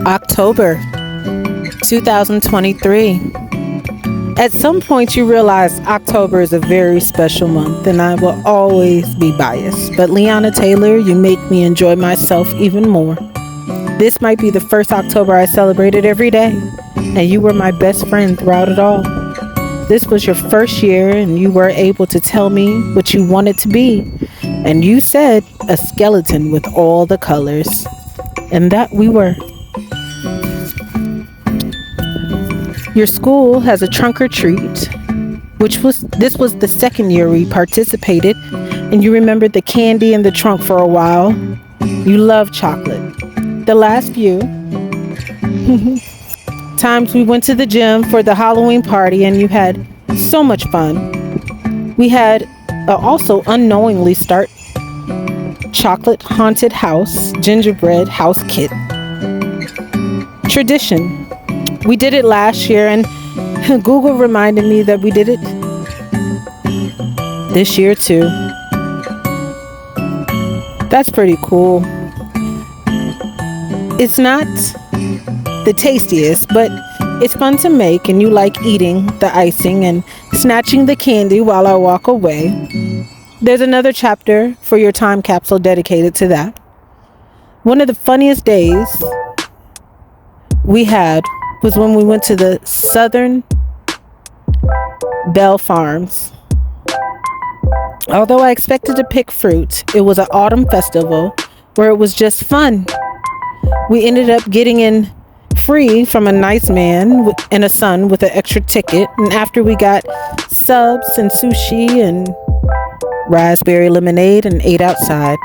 October 2023. At some point, you realize October is a very special month, and I will always be biased. But Leona Taylor, you make me enjoy myself even more. This might be the first October I celebrated every day, and you were my best friend throughout it all. This was your first year, and you were able to tell me what you wanted to be. And you said a skeleton with all the colors. And that we were. Your school has a trunk or treat, this was the second year we participated, and you remembered the candy in the trunk for a while. You love chocolate. The last few times we went to the gym for the Halloween party, and you had so much fun. We had also unknowingly start chocolate haunted house gingerbread house kit tradition. We did it last year, and Google reminded me that we did it this year too. That's pretty cool. It's not the tastiest, but it's fun to make, and you like eating the icing and snatching the candy while I walk away. There's another chapter for your time capsule dedicated to that. One of the funniest days we had was when we went to the Southern Bell Farms. Although I expected to pick fruit, it was an autumn festival where it was just fun. We ended up getting in free from a nice man and a son with an extra ticket. And after we got subs and sushi and raspberry lemonade and ate outside.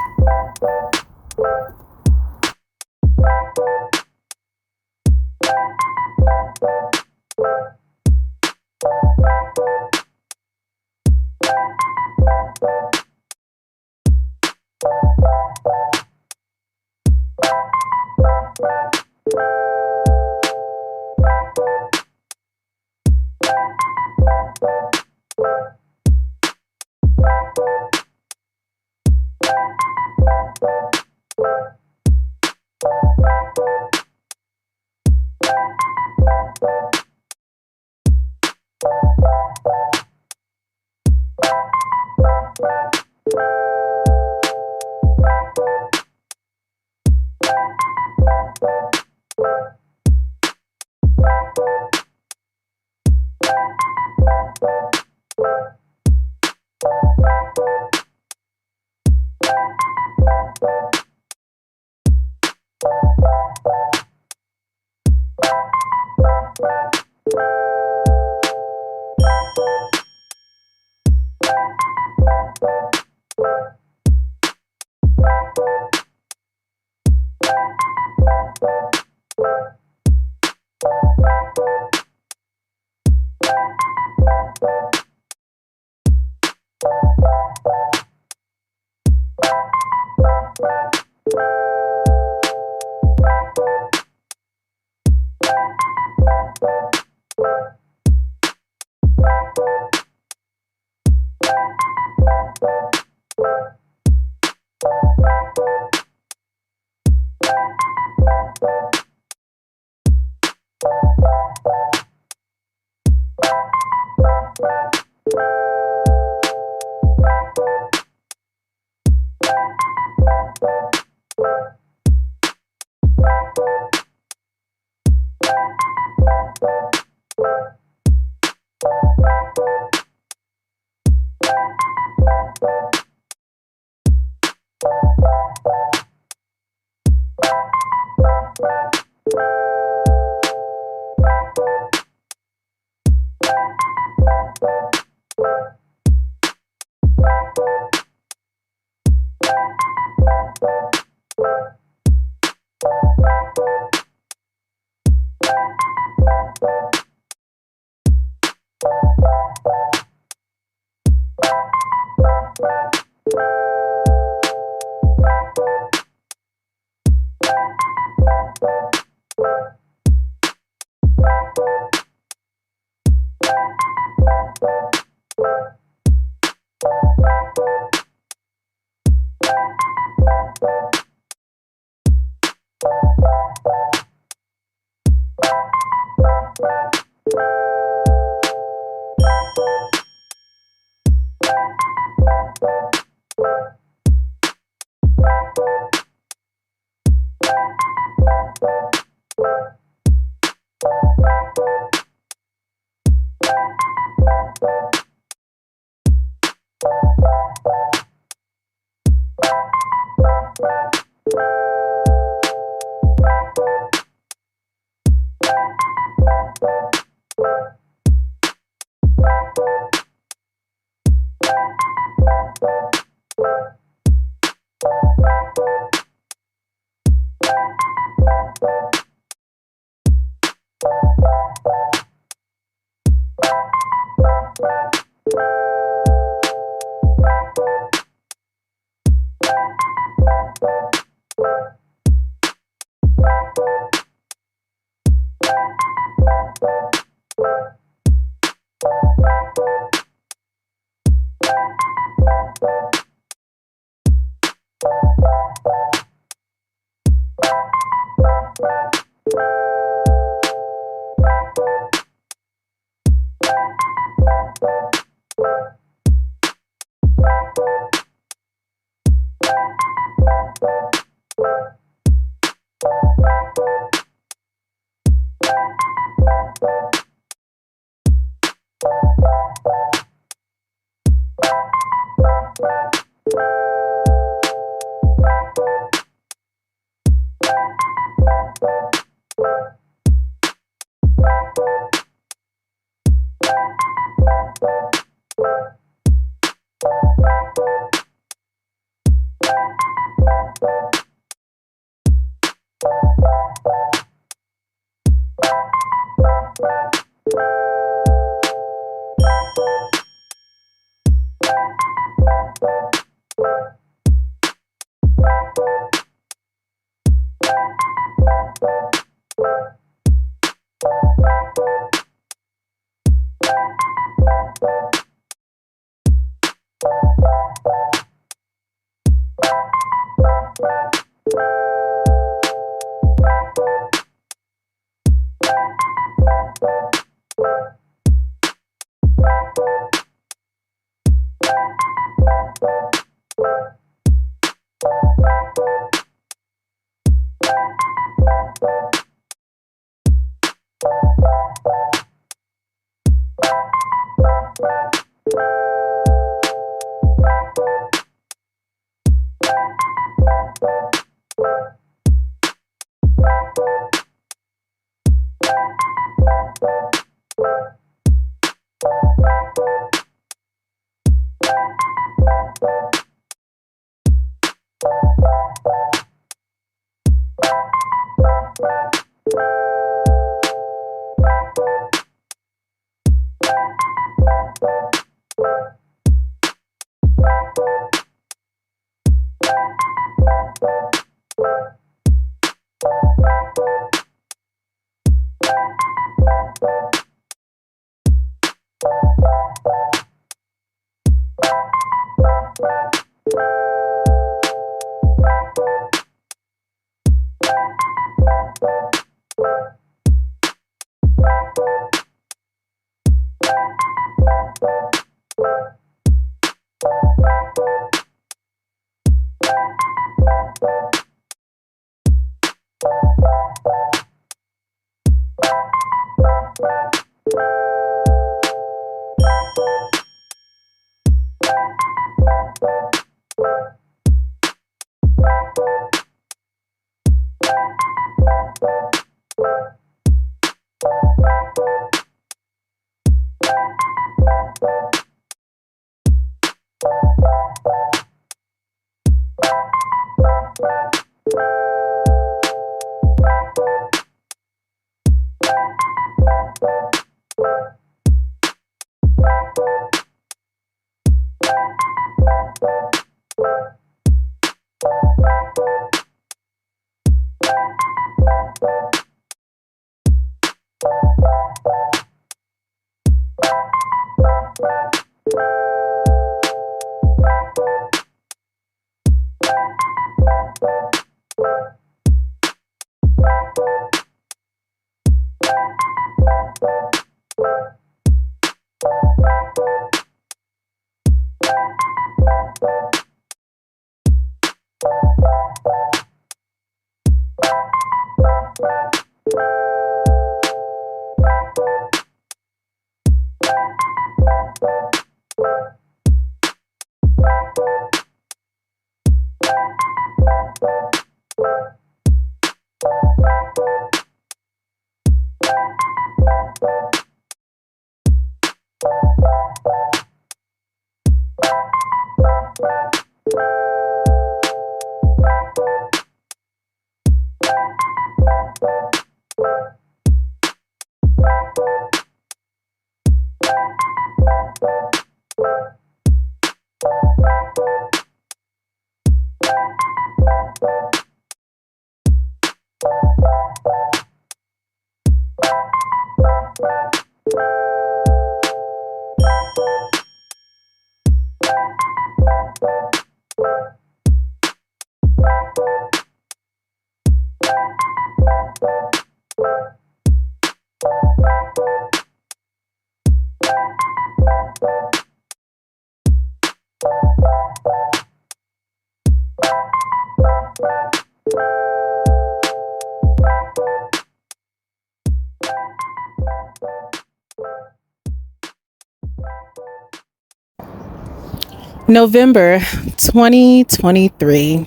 November 2023.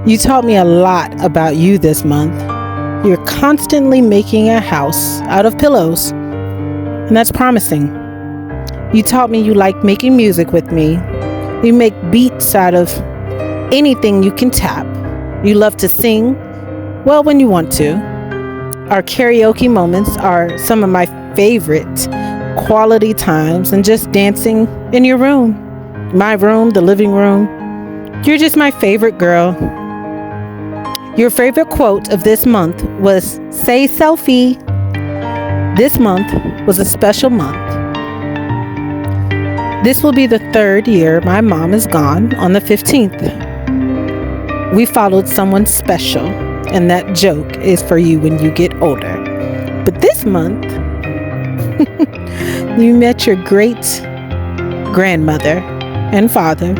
You taught me a lot about you this month. You're constantly making a house out of pillows, and that's promising. You taught me you like making music with me. You make beats out of anything you can tap. You love to sing, well, when you want to. Our karaoke moments are some of my favorite quality times, and just dancing in your room, my room, the living room. You're just my favorite girl. Your favorite quote of this month was, "Say selfie." This month was a special month. This will be the 3rd year my mom is gone on the 15th. We followed someone special, and that joke is for you when you get older. But this month, you met your great grandmother and father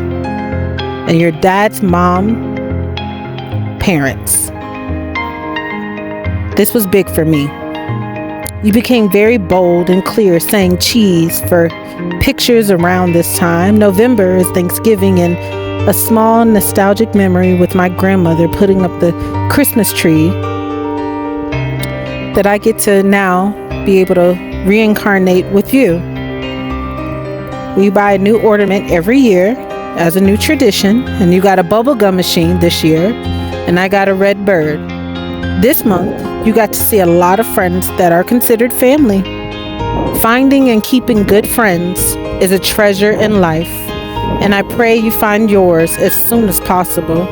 and your dad's mom, parents. This was big for me. You became very bold and clear, saying cheese for pictures around this time. November is Thanksgiving, and a small nostalgic memory with my grandmother putting up the Christmas tree that I get to now be able to reincarnate with you. We buy a new ornament every year as a new tradition, and you got a bubblegum machine this year, and I got a red bird. This month, you got to see a lot of friends that are considered family. Finding and keeping good friends is a treasure in life, and I pray you find yours as soon as possible.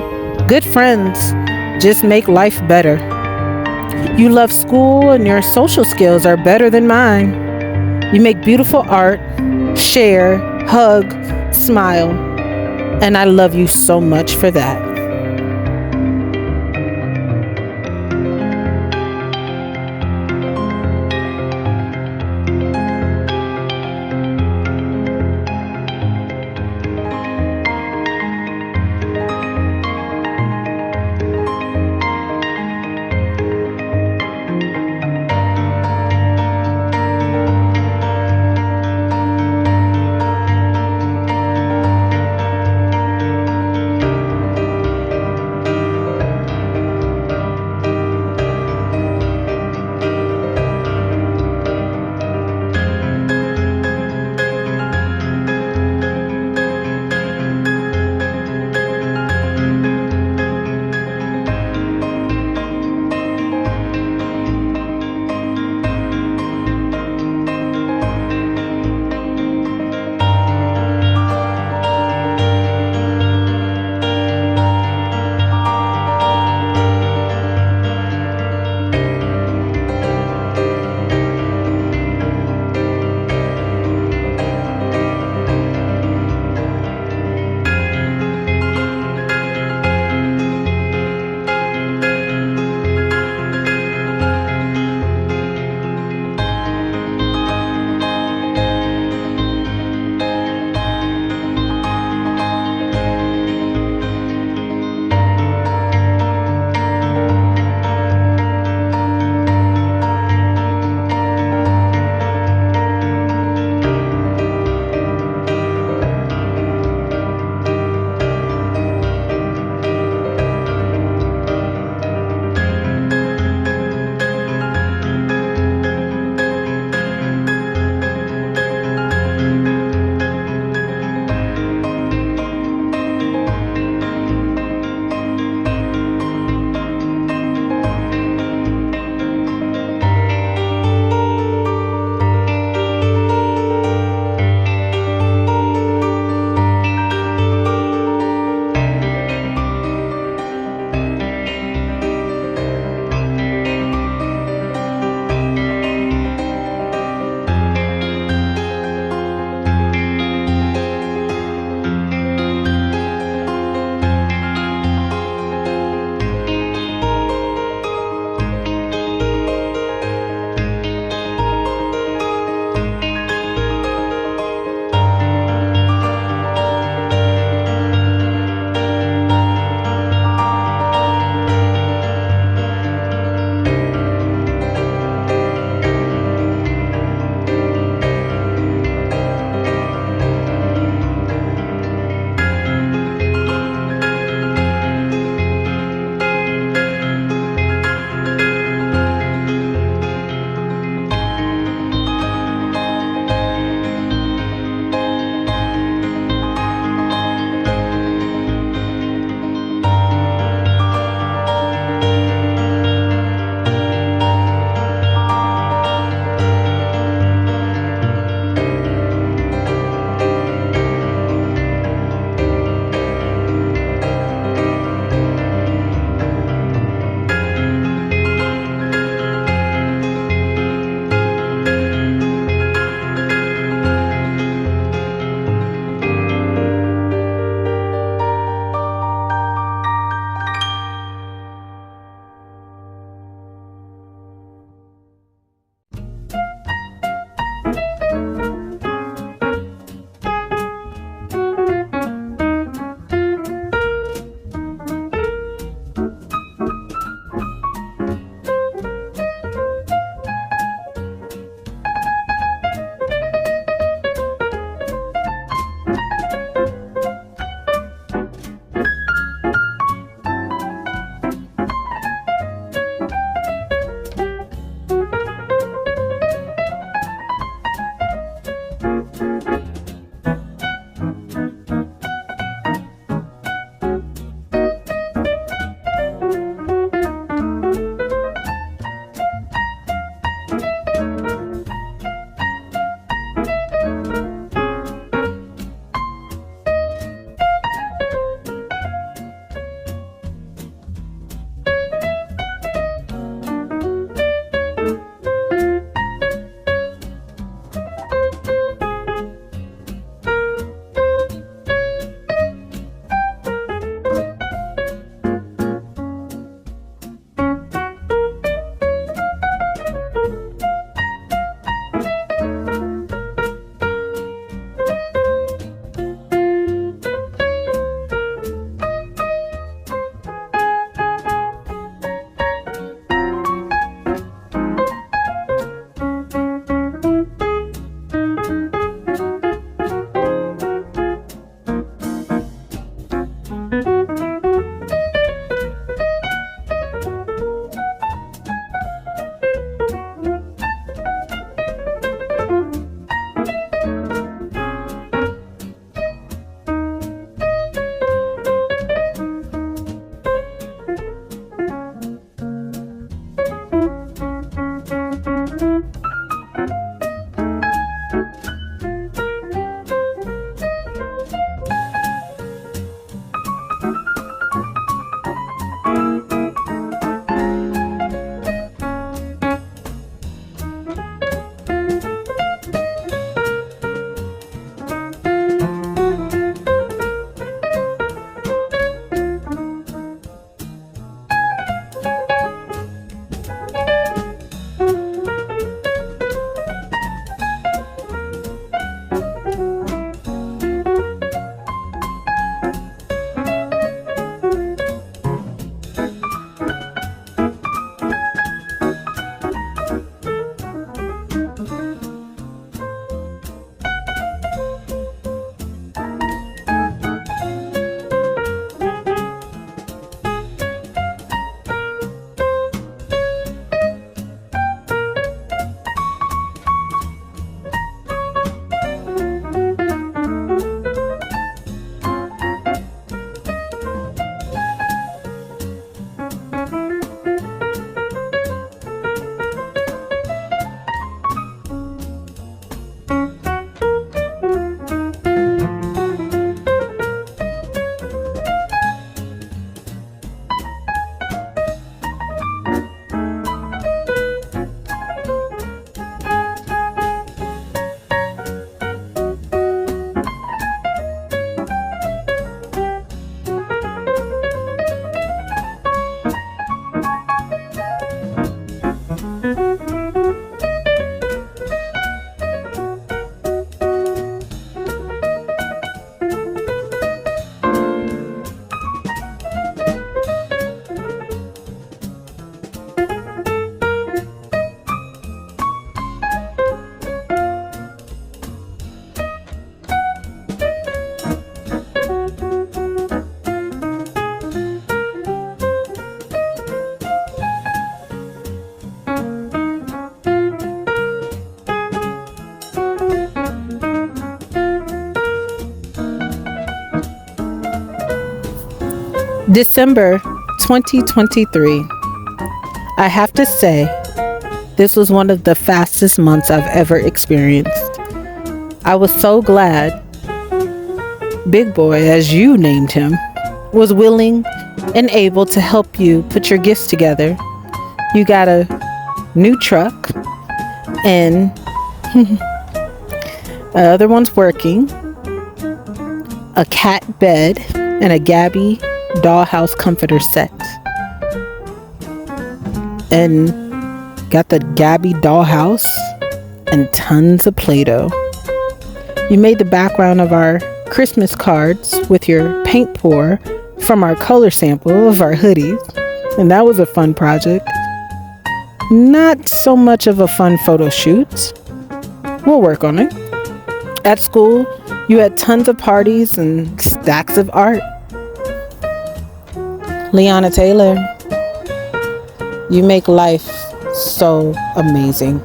Good friends just make life better. You love school, and your social skills are better than mine. You make beautiful art, share, hug, smile, and I love you so much for that. December 2023. I have to say, this was one of the fastest months I've ever experienced. I was so glad Big Boy, as you named him, was willing and able to help you put your gifts together. You got a new truck and the other one's working, a cat bed, and a Gabby dollhouse comforter set. And got the Gabby dollhouse and tons of Play-Doh. You made the background of our Christmas cards with your paint pour from our color sample of our hoodies. And that was a fun project. Not so much of a fun photo shoot. We'll work on it. At school, you had tons of parties and stacks of art. Leona Taylor, you make life so amazing.